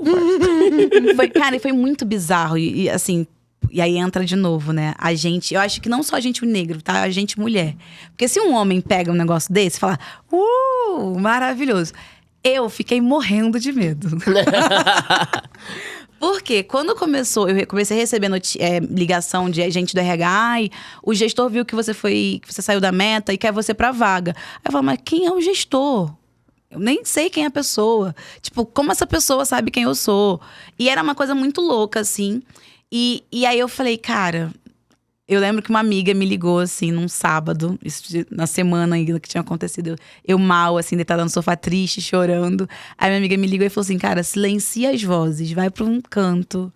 Cara, foi muito bizarro. E assim, e aí entra de novo, né? Eu acho que não só a gente negro, tá? A gente mulher. Porque se um homem pega um negócio desse e fala, maravilhoso. Eu fiquei morrendo de medo. Porque quando eu comecei a receber ligação de gente do RH, o gestor viu que você saiu da Meta e quer você pra vaga. Aí eu falo, mas quem é o gestor? Eu nem sei quem é a pessoa. Tipo, como essa pessoa sabe quem eu sou? E era uma coisa muito louca, assim. E aí eu falei, cara… Eu lembro que uma amiga me ligou, assim, num sábado. Na semana ainda que tinha acontecido. Eu mal, assim, deitada no sofá, triste, chorando. Aí minha amiga me ligou e falou assim, cara, silencia as vozes. Vai pra um canto.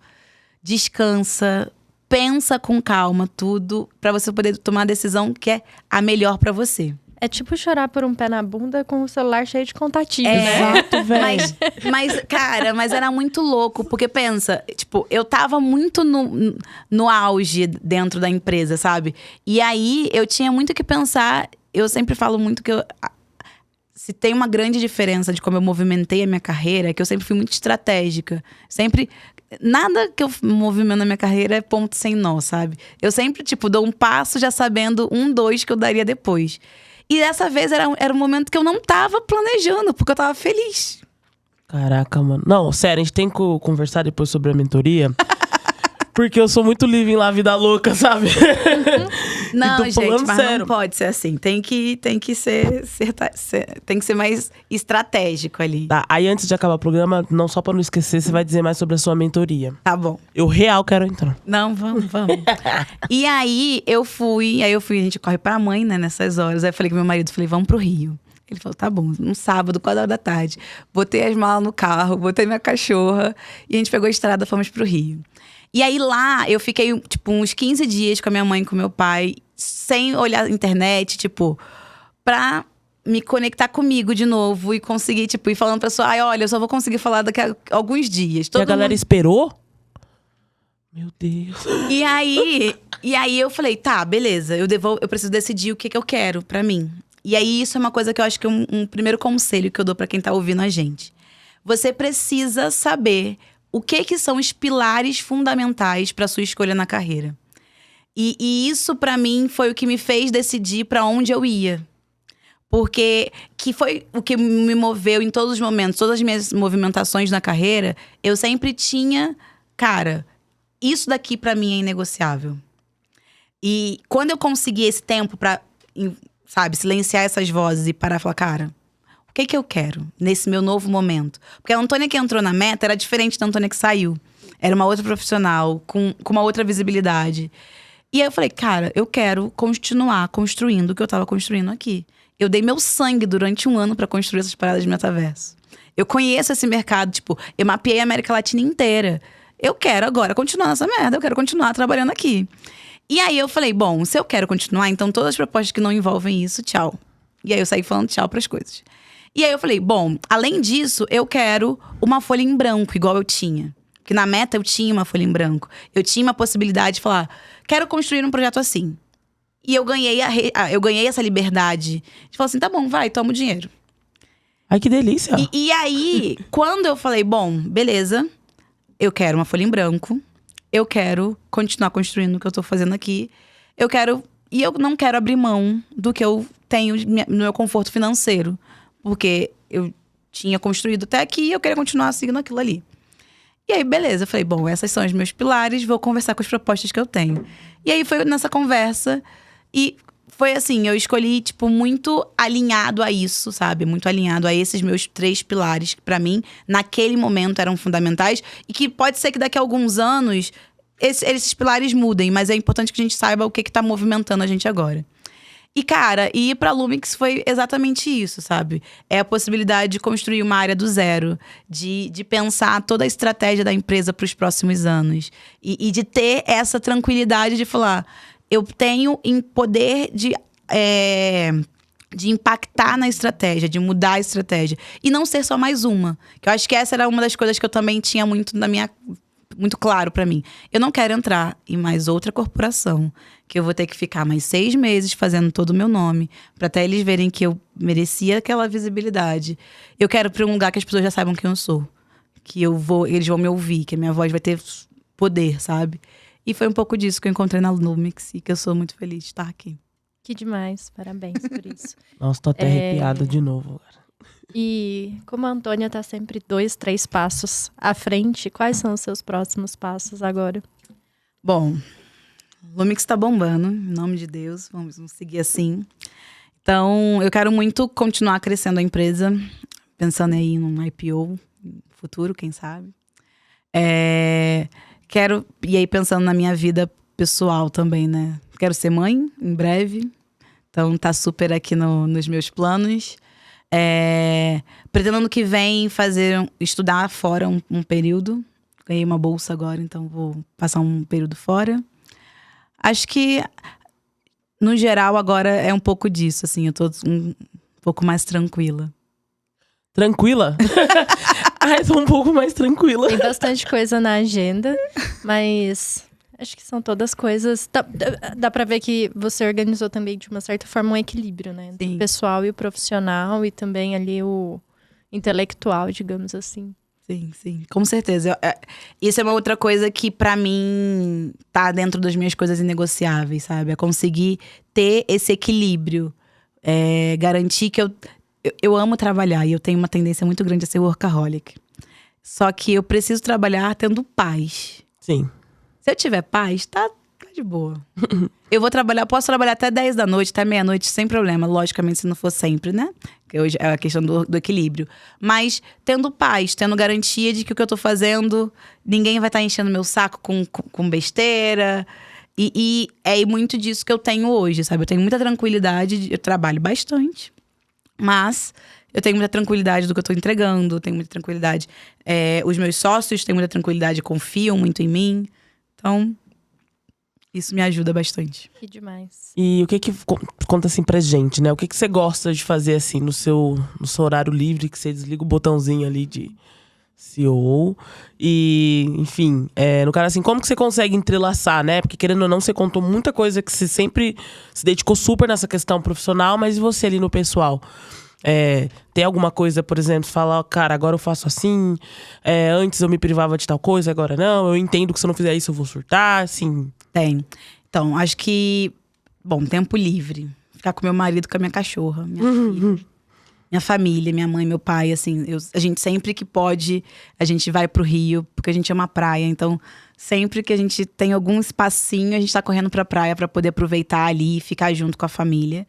Descansa. Pensa com calma tudo. Pra você poder tomar a decisão que é a melhor pra você. É tipo chorar por um pé na bunda com o celular cheio de contatinhos, né? Exato, velho. Mas era muito louco. Porque pensa, tipo, eu tava muito no auge dentro da empresa, sabe? E aí, eu tinha muito que pensar. Eu sempre falo muito que se tem uma grande diferença de como eu movimentei a minha carreira, é que eu sempre fui muito estratégica. Nada que eu movimento na minha carreira é ponto sem nó, sabe? Eu sempre, tipo, dou um passo já sabendo 1, 2 que eu daria depois. E dessa vez era um momento que eu não tava planejando, porque eu tava feliz. Caraca, mano. Não, sério, a gente tem que conversar depois sobre a mentoria. Porque eu sou muito living lá, vida louca, sabe? Não, gente, mas sério. não pode ser assim. Tem que ser mais estratégico ali. Tá, aí antes de acabar o programa, não só pra não esquecer, você vai dizer mais sobre a sua mentoria. Tá bom. Eu real quero entrar. Não, vamos. E aí, a gente corre pra mãe, né, nessas horas. Aí eu falei com meu marido, vamos pro Rio. Ele falou, tá bom, um sábado, 4h. Botei as malas no carro, botei minha cachorra. E a gente pegou a estrada, fomos pro Rio. E aí lá, eu fiquei, tipo, uns 15 dias com a minha mãe e com meu pai, sem olhar a internet, tipo, pra me conectar comigo de novo e conseguir, tipo, ir falando pra pessoa, olha, eu só vou conseguir falar daqui a alguns dias. E a galera esperou? Meu Deus. E aí eu falei, tá, beleza, eu preciso decidir o que eu quero pra mim. E aí isso é uma coisa que eu acho que é um primeiro conselho que eu dou pra quem tá ouvindo a gente. Você precisa saber o que são os pilares fundamentais para sua escolha na carreira. E isso, para mim, foi o que me fez decidir para onde eu ia. Porque que foi o que me moveu em todos os momentos. Todas as minhas movimentações na carreira, eu sempre tinha… Cara, isso daqui para mim é inegociável. E quando eu consegui esse tempo para, sabe, silenciar essas vozes e parar e falar, cara… O que eu quero nesse meu novo momento? Porque a Antônia que entrou na Meta era diferente da Antônia que saiu. Era uma outra profissional, com uma outra visibilidade. E aí eu falei, cara, eu quero continuar construindo o que eu tava construindo aqui. Eu dei meu sangue durante 1 ano pra construir essas paradas de metaverso. Eu conheço esse mercado, tipo, eu mapeei a América Latina inteira. Eu quero agora continuar nessa merda, eu quero continuar trabalhando aqui. E aí eu falei, bom, se eu quero continuar, então todas as propostas que não envolvem isso, tchau. E aí eu saí falando tchau pras coisas. E aí eu falei, bom, além disso, eu quero uma folha em branco, igual eu tinha. Porque na Meta eu tinha uma folha em branco. Eu tinha uma possibilidade de falar, quero construir um projeto assim. E eu ganhei essa liberdade de falar assim, tá bom, vai, toma o dinheiro. Ai, que delícia. E aí, quando eu falei, bom, beleza, eu quero uma folha em branco. Eu quero continuar construindo o que eu tô fazendo aqui. E eu não quero abrir mão do que eu tenho no meu conforto financeiro. Porque eu tinha construído até aqui e eu queria continuar seguindo aquilo ali. E aí, beleza. Eu falei, bom, esses são os meus pilares. Vou conversar com as propostas que eu tenho. E aí, foi nessa conversa. E foi assim, eu escolhi, tipo, muito alinhado a isso, sabe? Muito alinhado a esses meus 3 pilares. Que pra mim, naquele momento, eram fundamentais. E que pode ser que daqui a alguns anos, esses pilares mudem. Mas é importante que a gente saiba o que tá movimentando a gente agora. E, cara, ir pra Lumix foi exatamente isso, sabe? É a possibilidade de construir uma área do zero. De pensar toda a estratégia da empresa pros próximos anos. E de ter essa tranquilidade de falar… Eu tenho em poder de impactar na estratégia, de mudar a estratégia. E não ser só mais uma. Que eu acho que essa era uma das coisas que eu também tinha muito claro pra mim. Eu não quero entrar em mais outra corporação, que eu vou ter que ficar mais 6 meses fazendo todo o meu nome, pra até eles verem que eu merecia aquela visibilidade. Eu quero ir pra um lugar que as pessoas já saibam quem eu sou. Que eles vão me ouvir, que a minha voz vai ter poder, sabe? E foi um pouco disso que eu encontrei na Lumix e que eu sou muito feliz de estar aqui. Que demais, parabéns por isso. Nossa, tô até arrepiada de novo. E como a Antônia tá sempre 2, 3 passos à frente, quais são os seus próximos passos agora? Bom, Lumix tá bombando, em nome de Deus, vamos seguir assim. Então, eu quero muito continuar crescendo a empresa, pensando aí num IPO no futuro, quem sabe. Quero, e aí pensando na minha vida pessoal também, né? Quero ser mãe em breve. Então tá super aqui nos meus planos. Pretendo ano que vem estudar fora um período. Ganhei uma bolsa agora, então vou passar um período fora. Acho que, no geral, agora é um pouco disso, assim. Eu tô um pouco mais tranquila. Tranquila? Tô um pouco mais tranquila. Tem bastante coisa na agenda, mas acho que são todas coisas… Dá pra ver que você organizou também, de uma certa forma, um equilíbrio, né? Entre o pessoal e o profissional, e também ali o intelectual, digamos assim. Sim, com certeza. Isso é uma outra coisa que, pra mim, tá dentro das minhas coisas inegociáveis, sabe? É conseguir ter esse equilíbrio. Garantir que eu amo trabalhar e eu tenho uma tendência muito grande a ser workaholic. Só que eu preciso trabalhar tendo paz. Sim. Se eu tiver paz, tá de boa. Posso trabalhar até 10 da noite, até meia-noite, sem problema. Logicamente, se não for sempre, né? Porque hoje é a questão do equilíbrio. Mas tendo paz, tendo garantia de que o que eu tô fazendo, ninguém vai estar enchendo meu saco com besteira. E é muito disso que eu tenho hoje, sabe? Eu tenho muita tranquilidade, eu trabalho bastante. Mas eu tenho muita tranquilidade do que eu tô entregando, tenho muita tranquilidade. Os meus sócios têm muita tranquilidade, confiam muito em mim. Então, isso me ajuda bastante. Que demais. E o que conta assim pra gente, né? O que você gosta de fazer assim no seu horário livre, que você desliga o botãozinho ali de CEO? E, enfim, no caso assim, como que você consegue entrelaçar, né? Porque querendo ou não, você contou muita coisa que você sempre se dedicou super nessa questão profissional, mas e você ali no pessoal? Tem alguma coisa, por exemplo, falar, cara, agora eu faço assim, antes eu me privava de tal coisa, agora não, eu entendo que se eu não fizer isso eu vou surtar, assim. Tem. Então, acho que, bom, tempo livre. Ficar com meu marido, com a minha cachorra, minha filha, minha família, minha mãe, meu pai, assim. A gente sempre que pode, a gente vai pro Rio, porque a gente ama praia. Então, sempre que a gente tem algum espacinho, a gente tá correndo pra praia pra poder aproveitar ali e ficar junto com a família.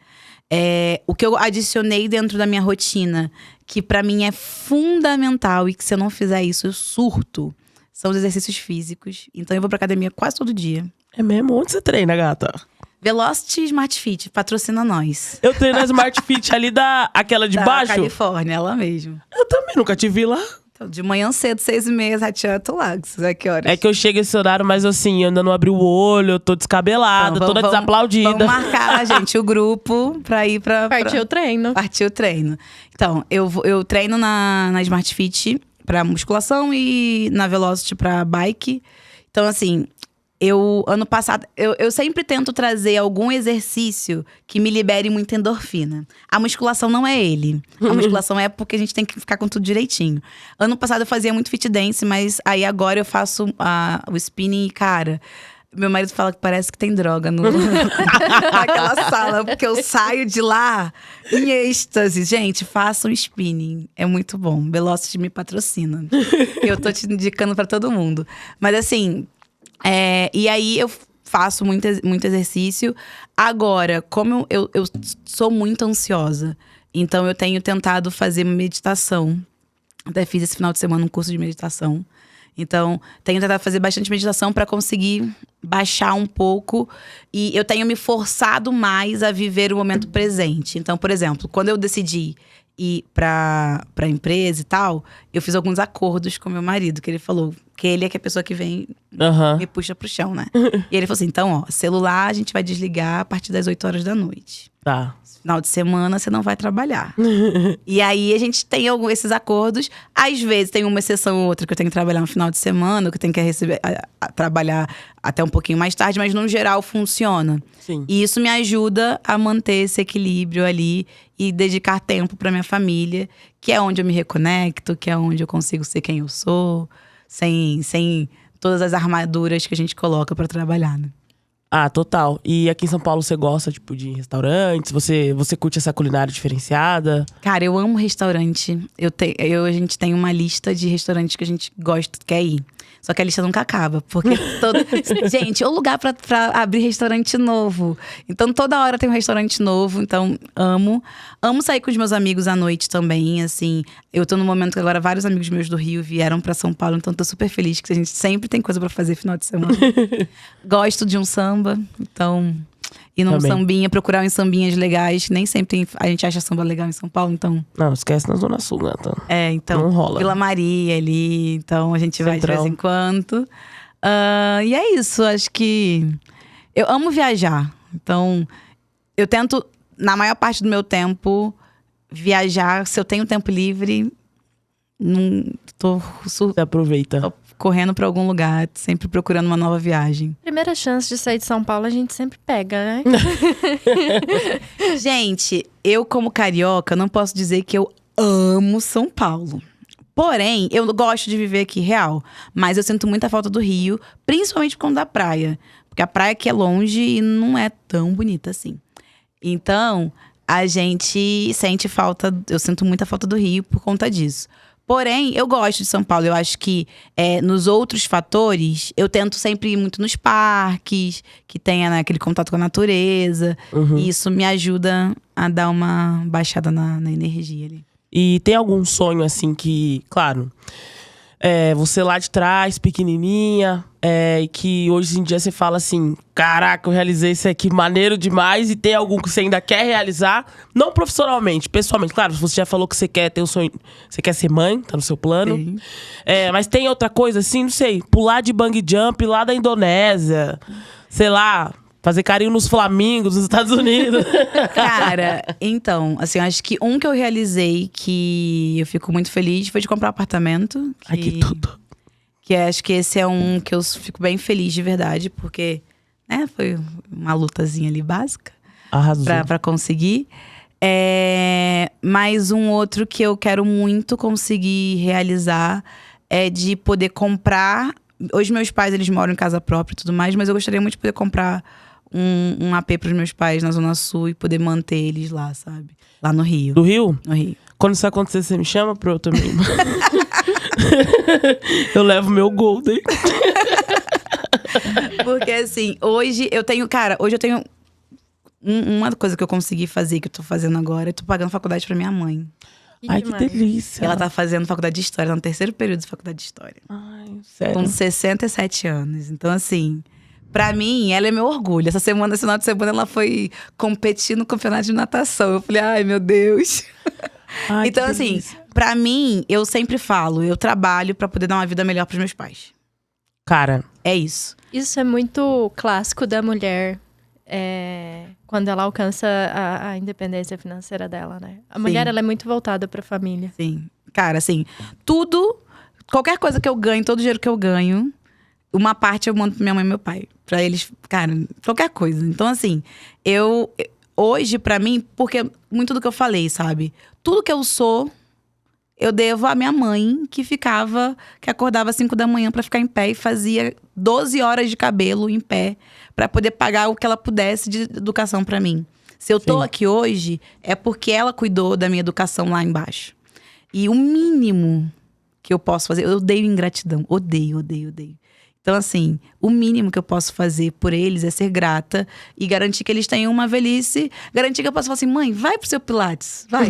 O que eu adicionei dentro da minha rotina, que pra mim é fundamental e que se eu não fizer isso, eu surto, são os exercícios físicos. Então eu vou pra academia quase todo dia. É mesmo? Onde você treina, gata? Velocity Smart Fit, patrocina nós. Eu treino a Smart Fit ali aquela de da baixo? Califórnia, ela mesmo. Eu também nunca te vi lá. Então, de manhã cedo, 6h30, 7 horas, eu tô lá. Que horas? É que eu chego esse horário, mas assim, eu ainda não abri o olho, eu tô descabelada, então, toda desaplaudida. Vamos marcar, gente, o grupo pra ir pra… Partiu o treino. Partiu o treino. Então, eu treino na Smart Fit pra musculação e na Velocity pra bike. Então, assim… ano passado, eu sempre tento trazer algum exercício que me libere muita endorfina. A musculação não é ele. A musculação é porque a gente tem que ficar com tudo direitinho. Ano passado eu fazia muito fit dance, mas aí agora eu faço o spinning e, cara… Meu marido fala que parece que tem droga naquela sala, porque eu saio de lá em êxtase. Gente, façam spinning, é muito bom. Velocity me patrocina. Eu tô te indicando pra todo mundo. Mas assim… e aí eu faço muito exercício. Agora, como eu sou muito ansiosa, então eu tenho tentado fazer meditação. Até fiz esse final de semana um curso de meditação. Então, tenho tentado fazer bastante meditação para conseguir baixar um pouco. E eu tenho me forçado mais a viver o momento presente. Então, por exemplo, quando eu decidi ir pra empresa e tal, eu fiz alguns acordos com meu marido, que ele falou que ele é que é a pessoa que vem me puxa pro chão, né? E ele falou assim, então, ó, celular a gente vai desligar a partir das 8 horas da noite. Tá. Final de semana você não vai trabalhar. E aí a gente tem esses acordos. Às vezes tem uma exceção ou outra que eu tenho que trabalhar no final de semana, que eu tenho que trabalhar até um pouquinho mais tarde, mas no geral funciona. Sim. E isso me ajuda a manter esse equilíbrio ali e dedicar tempo pra minha família, que é onde eu me reconecto, que é onde eu consigo ser quem eu sou, sem todas as armaduras que a gente coloca pra trabalhar, né? Ah, total. E aqui em São Paulo você gosta, tipo, de restaurantes? Você curte essa culinária diferenciada? Cara, eu amo restaurante. A gente tem uma lista de restaurantes que a gente gosta, quer ir. Só que a lista nunca acaba, porque gente, é o lugar pra abrir restaurante novo. Então toda hora tem um restaurante novo, então amo. Amo sair com os meus amigos à noite também, assim. Eu tô num momento que agora vários amigos meus do Rio vieram pra São Paulo, então tô super feliz que a gente sempre tem coisa pra fazer final de semana. Gosto de um samba, então ir num sambinha, procurar uns sambinhas legais. Nem sempre a gente acha samba legal em São Paulo, então… Não, esquece na Zona Sul, né? Então, não rola. Vila Maria ali, então a gente vai de vez em quando. E é isso, acho que… Eu amo viajar, então eu tento, na maior parte do meu tempo, viajar. Se eu tenho tempo livre, Você aproveita. tô correndo pra algum lugar, sempre procurando uma nova viagem. Primeira chance de sair de São Paulo, a gente sempre pega, né? Gente, eu como carioca, não posso dizer que eu amo São Paulo. Porém, eu gosto de viver aqui real. Mas eu sinto muita falta do Rio, principalmente por conta da praia. Porque a praia aqui é longe e não é tão bonita assim. Então, a gente sente falta… Eu sinto muita falta do Rio por conta disso. Porém, eu gosto de São Paulo. Eu acho que nos outros fatores, eu tento sempre ir muito nos parques, que tenha, né, aquele contato com a natureza. E isso me ajuda a dar uma baixada na energia ali. E tem algum sonho, assim, que… Claro, você lá de trás, pequenininha… e que hoje em dia você fala assim… Caraca, eu realizei isso aqui, maneiro demais. E tem algum que você ainda quer realizar? Não profissionalmente, pessoalmente. Claro, você já falou que você quer ter um sonho… Você quer ser mãe, tá no seu plano. Sim. Mas tem outra coisa assim, não sei… Pular de bungee jump lá da Indonésia. Sei lá… Fazer carinho nos flamingos nos Estados Unidos. Cara, então, assim, eu acho que um que eu realizei que eu fico muito feliz foi de comprar um apartamento. Ai, que tudo. Que acho que esse é um que eu fico bem feliz de verdade, porque, né, foi uma lutazinha ali básica. Arrasou. Pra conseguir. Mas um outro que eu quero muito conseguir realizar é de poder comprar… Hoje meus pais, eles moram em casa própria e tudo mais, mas eu gostaria muito de poder comprar um AP pros meus pais na Zona Sul e poder manter eles lá, sabe? Lá no Rio. Do Rio? No Rio. Quando isso acontecer, você me chama pra eu também. Eu levo meu Golden. Porque assim, hoje eu tenho… Cara, hoje eu tenho… Uma coisa que eu consegui fazer, que eu tô fazendo agora, eu tô pagando faculdade pra minha mãe. Ai, que delícia. Ela tá fazendo faculdade de História, tá no terceiro período de faculdade de História. Ai, sério. Com 67 anos. Então, assim, pra mim, ela é meu orgulho. Esse final de semana, ela foi competir no campeonato de natação. Eu falei, ai, meu Deus. Ai, então, assim, pra mim, eu sempre falo, eu trabalho pra poder dar uma vida melhor pros meus pais. Cara, é isso. Isso é muito clássico da mulher. Quando ela alcança a independência financeira dela, né? A mulher, ela é muito voltada pra família. Sim. Cara, assim, qualquer coisa que eu ganho, todo o dinheiro que eu ganho, uma parte eu mando pra minha mãe e meu pai. Pra eles, cara, qualquer coisa. Então, assim, hoje, pra mim, porque muito do que eu falei, sabe? Tudo que eu sou, eu devo à minha mãe, que acordava às 5 da manhã pra ficar em pé e fazia 12 horas de cabelo em pé pra poder pagar o que ela pudesse de educação pra mim. Se eu tô aqui hoje, é porque ela cuidou da minha educação lá embaixo. E o mínimo que eu posso fazer… Eu odeio ingratidão. Odeio, odeio, odeio. Então, assim, o mínimo que eu posso fazer por eles é ser grata e garantir que eles tenham uma velhice. Garantir que eu posso falar assim, mãe, vai pro seu Pilates, vai.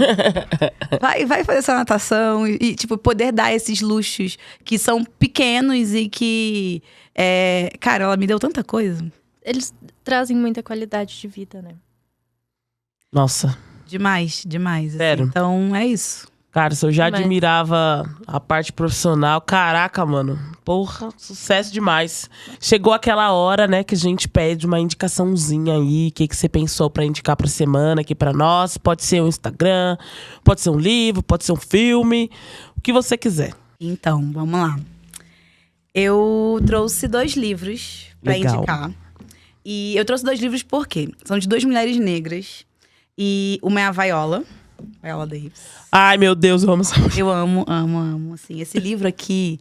vai fazer essa natação. E, tipo, poder dar esses luxos que são pequenos e que… cara, ela me deu tanta coisa. Eles trazem muita qualidade de vida, né? Nossa. Demais, demais. Sério? Assim. Então, é isso. Cara, se eu já Mas- admirava a parte profissional, caraca, mano. Porra, sucesso demais. Chegou aquela hora, né, que a gente pede uma indicaçãozinha aí. O que você pensou pra indicar pra semana aqui pra nós? Pode ser um Instagram, pode ser um livro, pode ser um filme. O que você quiser. Então, vamos lá. Eu trouxe 2 livros pra Legal. indicar. E eu trouxe 2 livros por quê? São de 2 mulheres negras. E uma é a Viola Davis. Ai, meu Deus, eu amo essa mulher. Eu amo. Assim, esse livro aqui,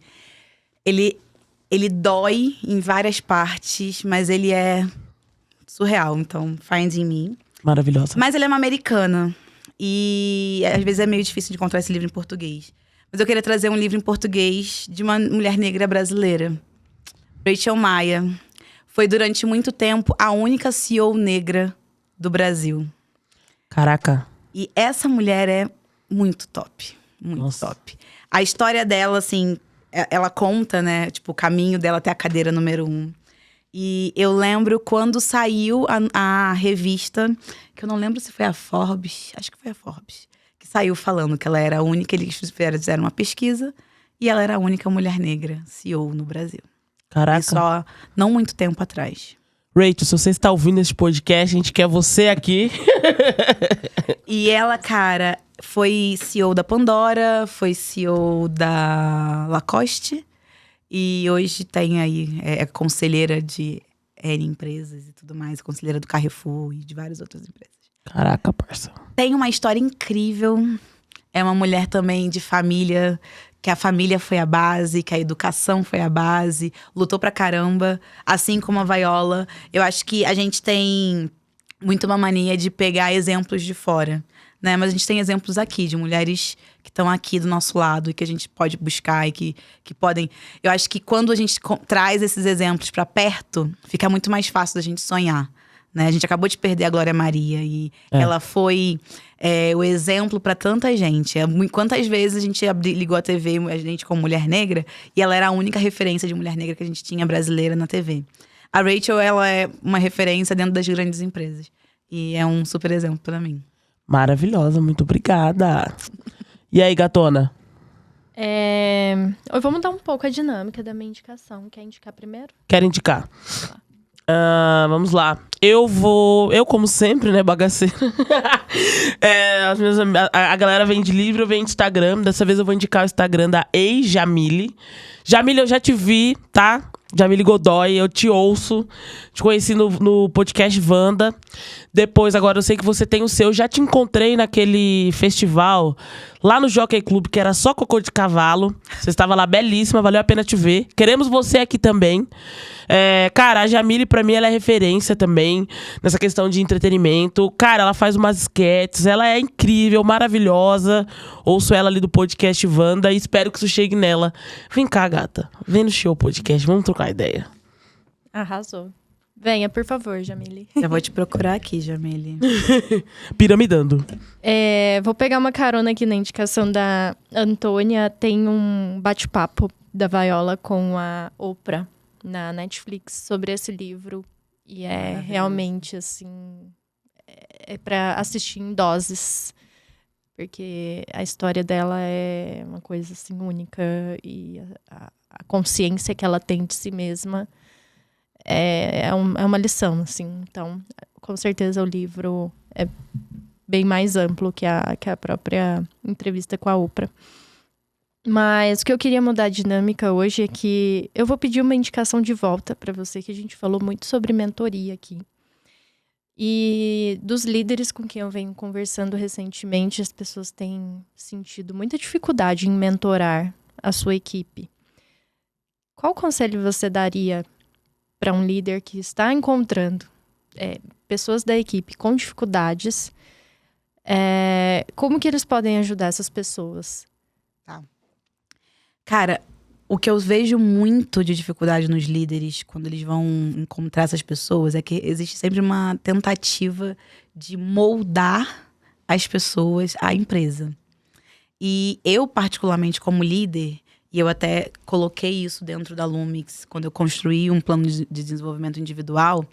ele dói em várias partes, mas ele é surreal. Então, Finding Me. Maravilhosa. Mas ele é uma americana. E às vezes é meio difícil de encontrar esse livro em português. Mas eu queria trazer um livro em português de uma mulher negra brasileira. Rachel Maia. Foi durante muito tempo a única CEO negra do Brasil. Caraca. E essa mulher é muito top. Muito Nossa. top. A história dela, assim, ela conta, né? Tipo, o caminho dela até a cadeira número 1. E eu lembro quando saiu a revista, que eu não lembro se foi a Forbes, acho que foi a Forbes, que saiu falando que ela era a única, eles fizeram uma pesquisa, e ela era a única mulher negra CEO no Brasil. Caraca. E só não muito tempo atrás. Rachel, se você está ouvindo esse podcast, a gente quer você aqui. E ela, cara, foi CEO da Pandora, foi CEO da Lacoste. E hoje tem aí, é conselheira de N empresas e tudo mais. Conselheira do Carrefour e de várias outras empresas. Caraca, parça. Tem uma história incrível. É uma mulher também de família, que a família foi a base, que a educação foi a base. Lutou pra caramba, assim como a Viola. Eu acho que a gente tem muito uma mania de pegar exemplos de fora, né? Mas a gente tem exemplos aqui, de mulheres que estão aqui do nosso lado e que a gente pode buscar e que podem… Eu acho que quando a gente traz esses exemplos pra perto, fica muito mais fácil da gente sonhar, né? A gente acabou de perder a Glória Maria e ela foi o exemplo pra tanta gente. Quantas vezes a gente ligou a TV, a gente como mulher negra, e ela era a única referência de mulher negra que a gente tinha brasileira na TV. A Rachel, ela é uma referência dentro das grandes empresas. E é um super exemplo pra mim. Maravilhosa, muito obrigada. E aí, gatona? Vou mudar um pouco a dinâmica da minha indicação. Quer indicar primeiro? Quero indicar. Vamos lá. Eu, como sempre, né, bagaceira. A galera vem de livro, vem de Instagram. Dessa vez eu vou indicar o Instagram da Jamile. Jamile, eu já te vi, tá? Jamile Godoy, eu te ouço. Te conheci no podcast Wanda. Depois, agora eu sei que você tem o seu. Já te encontrei naquele festival lá no Jockey Club, que era só cocô de cavalo. Você estava lá belíssima, valeu a pena te ver. Queremos você aqui também. Cara, a Jamile, pra mim, ela é referência também nessa questão de entretenimento. Cara, ela faz umas sketches, ela é incrível, maravilhosa. Ouço ela ali do podcast Wanda e espero que isso chegue nela. Vem cá, gata. Vem no show podcast, vamos trocar ideia. Arrasou. Venha, por favor, Jamile. Já vou te procurar aqui, Jamile. Piramidando. Vou pegar uma carona aqui na indicação da Antônia. Tem um bate-papo da Viola com a Oprah na Netflix sobre esse livro. E é realmente, assim, é pra assistir em doses. Porque a história dela é uma coisa, assim, única. E a consciência que ela tem de si mesma é uma lição, assim. Então, com certeza o livro é bem mais amplo que a própria entrevista com a Oprah. Mas o que eu queria mudar a dinâmica hoje é que eu vou pedir uma indicação de volta para você, que a gente falou muito sobre mentoria aqui. E dos líderes com quem eu venho conversando recentemente, as pessoas têm sentido muita dificuldade em mentorar a sua equipe. Qual conselho você daria para um líder que está encontrando pessoas da equipe com dificuldades? Como que eles podem ajudar essas pessoas? Cara, O que eu vejo muito de dificuldade nos líderes, quando eles vão encontrar essas pessoas, é que existe sempre uma tentativa de moldar as pessoas à empresa. E eu, particularmente, como líder, e eu até coloquei isso dentro da Lumix, quando eu construí um plano de desenvolvimento individual,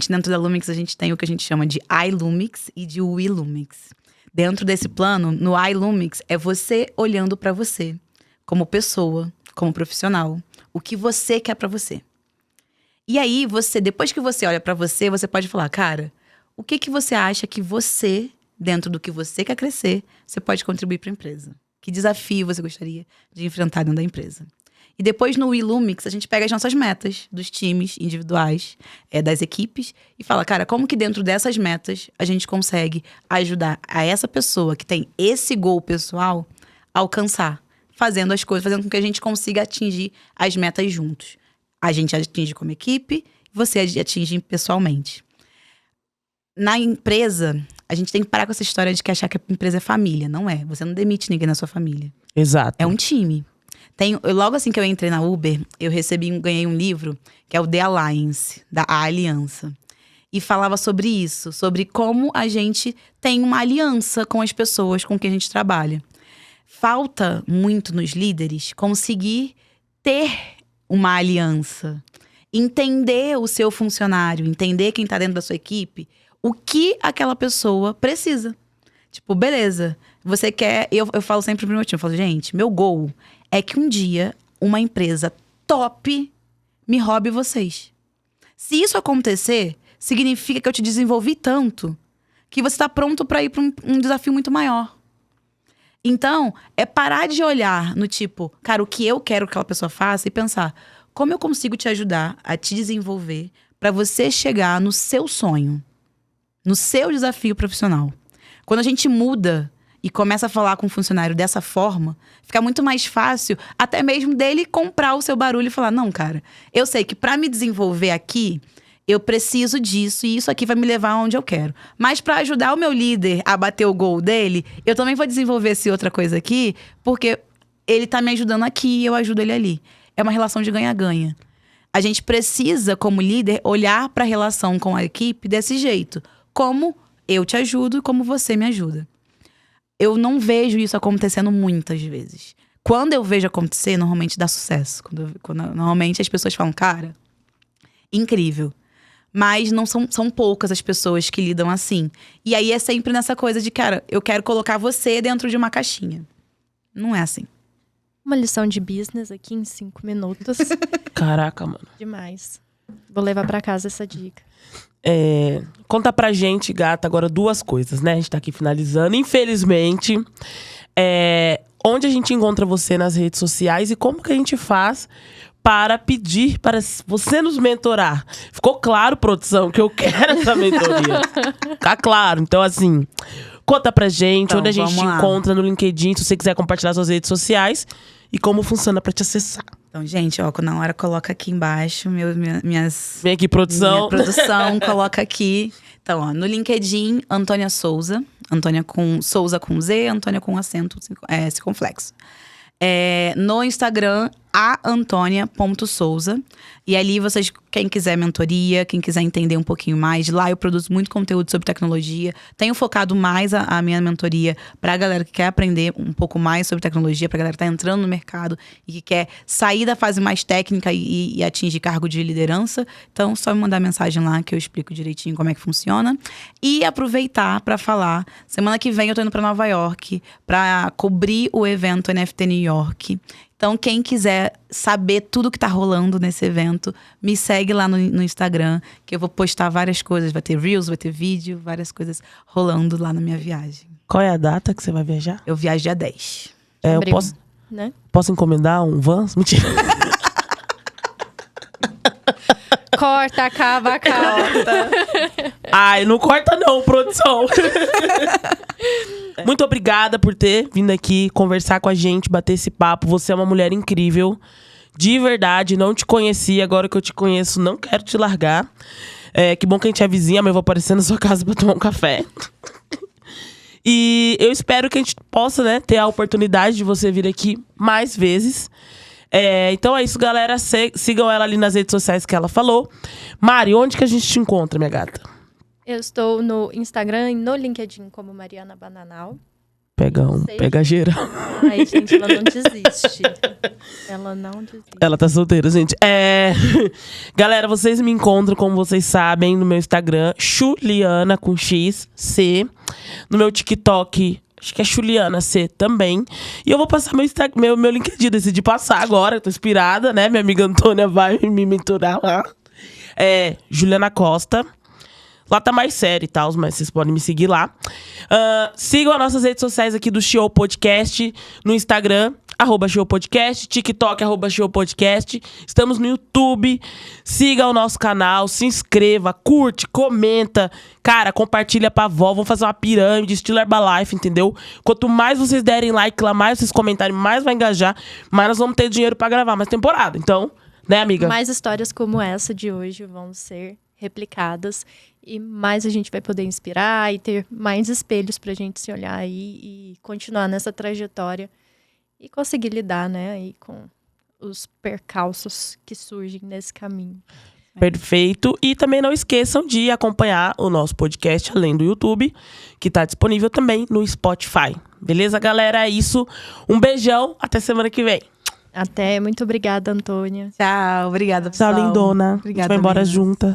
dentro da Lumix, a gente tem o que a gente chama de iLumix e de WeLumix. Dentro desse plano, no iLumix, é você olhando para você, como pessoa, como profissional, o que você quer pra você. E aí, depois que você olha pra você, você pode falar, cara, o que você acha que você, dentro do que você quer crescer, você pode contribuir pra empresa? Que desafio você gostaria de enfrentar dentro da empresa? E depois, no WeLumix, a gente pega as nossas metas dos times individuais, das equipes, e fala, cara, como que dentro dessas metas a gente consegue ajudar a essa pessoa que tem esse goal pessoal a alcançar? Fazendo as coisas, fazendo com que a gente consiga atingir as metas juntos. A gente atinge como equipe, você atinge pessoalmente. Na empresa, a gente tem que parar com essa história de que achar que a empresa é família. Não é. Você não demite ninguém na sua família. Exato. É um time. Logo assim que eu entrei na Uber, eu ganhei um livro, que é o The Alliance, da Aliança. E falava sobre isso, sobre como a gente tem uma aliança com as pessoas com quem a gente trabalha. Falta muito nos líderes conseguir ter uma aliança. Entender o seu funcionário, entender quem tá dentro da sua equipe, o que aquela pessoa precisa. Tipo, beleza, você quer... Eu falo sempre pro meu time, eu falo, gente, meu goal é que um dia uma empresa top me roube vocês. Se isso acontecer, significa que eu te desenvolvi tanto que você tá pronto pra ir pra um desafio muito maior. Então, é parar de olhar no tipo, cara, o que eu quero que aquela pessoa faça e pensar, como eu consigo te ajudar a te desenvolver para você chegar no seu sonho, no seu desafio profissional. Quando a gente muda e começa a falar com o funcionário dessa forma, fica muito mais fácil até mesmo dele comprar o seu barulho e falar, não, cara, eu sei que para me desenvolver aqui, eu preciso disso e isso aqui vai me levar aonde eu quero. Mas para ajudar o meu líder a bater o gol dele, eu também vou desenvolver essa outra coisa aqui, porque ele tá me ajudando aqui e eu ajudo ele ali. É uma relação de ganha-ganha. A gente precisa, como líder, olhar para a relação com a equipe desse jeito. Como eu te ajudo e como você me ajuda. Eu não vejo isso acontecendo muitas vezes. Quando eu vejo acontecer, normalmente dá sucesso. Normalmente as pessoas falam, cara, incrível. Mas não são poucas as pessoas que lidam assim. E aí é sempre nessa coisa de, cara, eu quero colocar você dentro de uma caixinha. Não é assim. Uma lição de business aqui em 5 minutos. Caraca, mano. Demais. Vou levar pra casa essa dica. Conta pra gente, gata, agora 2 coisas, né? A gente tá aqui finalizando. Infelizmente, onde a gente encontra você nas redes sociais e como que a gente faz para pedir para você nos mentorar. Ficou claro, produção, que eu quero essa mentoria. Tá claro. Então, assim, conta pra gente então, onde a gente te encontra no LinkedIn, se você quiser compartilhar suas redes sociais e como funciona pra te acessar. Então, gente, ó, na hora coloca aqui embaixo Vem aqui, produção. Minha produção, coloca aqui. Então, ó, no LinkedIn, Antônia Souza. Antônia com Souza com Z, Antônia com acento circunflexo. No Instagram, aantonia.souza. E ali vocês, quem quiser mentoria, quem quiser entender um pouquinho mais, lá eu produzo muito conteúdo sobre tecnologia. Tenho focado mais a minha mentoria pra galera que quer aprender um pouco mais sobre tecnologia, pra galera que tá entrando no mercado e que quer sair da fase mais técnica e atingir cargo de liderança. Então, só me mandar mensagem lá que eu explico direitinho como é que funciona. E aproveitar pra falar, semana que vem eu tô indo pra Nova York pra cobrir o evento NFT New York. Então, quem quiser saber tudo que tá rolando nesse evento, me segue lá no Instagram, que eu vou postar várias coisas. Vai ter Reels, vai ter vídeo, várias coisas rolando lá na minha viagem. Qual é a data que você vai viajar? Eu viajo dia 10. Eu posso, né? Posso encomendar um Vans? Mentira. Corta, acaba. Ai, não corta não, produção. Muito obrigada por ter vindo aqui conversar com a gente, bater esse papo. Você é uma mulher incrível. De verdade, não te conhecia. Agora que eu te conheço, não quero te largar. Que bom que a gente é vizinha, mas eu vou aparecer na sua casa pra tomar um café. E eu espero que a gente possa, né, ter a oportunidade de você vir aqui mais vezes. Então é isso, galera. Sigam ela ali nas redes sociais que ela falou. Mari, onde que a gente te encontra, minha gata? Eu estou no Instagram e no LinkedIn como Mariana Bananal. Pega geral. Ai, gente, ela não desiste. Ela não desiste. Ela tá solteira, gente. Galera, vocês me encontram, como vocês sabem, no meu Instagram, Chuliana com X, C. No meu TikTok, acho que é Chuliana C também. E eu vou passar meu LinkedIn, decidi passar agora, eu tô inspirada, né? Minha amiga Antônia vai me mentorar lá. Juliana Costa. Lá tá mais sério e tal, mas vocês podem me seguir lá. Sigam as nossas redes sociais aqui do Chiou Podcast. No Instagram, @Chiou Podcast. TikTok, @Chiou Podcast. Estamos no YouTube. Siga o nosso canal, se inscreva, curte, comenta. Cara, compartilha pra avó. Vamos fazer uma pirâmide, estilo Herbalife, entendeu? Quanto mais vocês derem like lá, mais vocês comentarem, mais vai engajar. Mais nós vamos ter dinheiro pra gravar mais temporada. Então, né, amiga? Mais histórias como essa de hoje vão ser replicadas e mais a gente vai poder inspirar e ter mais espelhos pra gente se olhar e continuar nessa trajetória e conseguir lidar, né, aí com os percalços que surgem nesse caminho. Perfeito. E também não esqueçam de acompanhar o nosso podcast além do YouTube, que tá disponível também no Spotify. Beleza, galera? É isso. Um beijão. Até semana que vem. Até. Muito obrigada, Antônia. Tchau. Obrigada, pessoal. Tchau, lindona. Obrigada, a gente vai embora meninas. junta.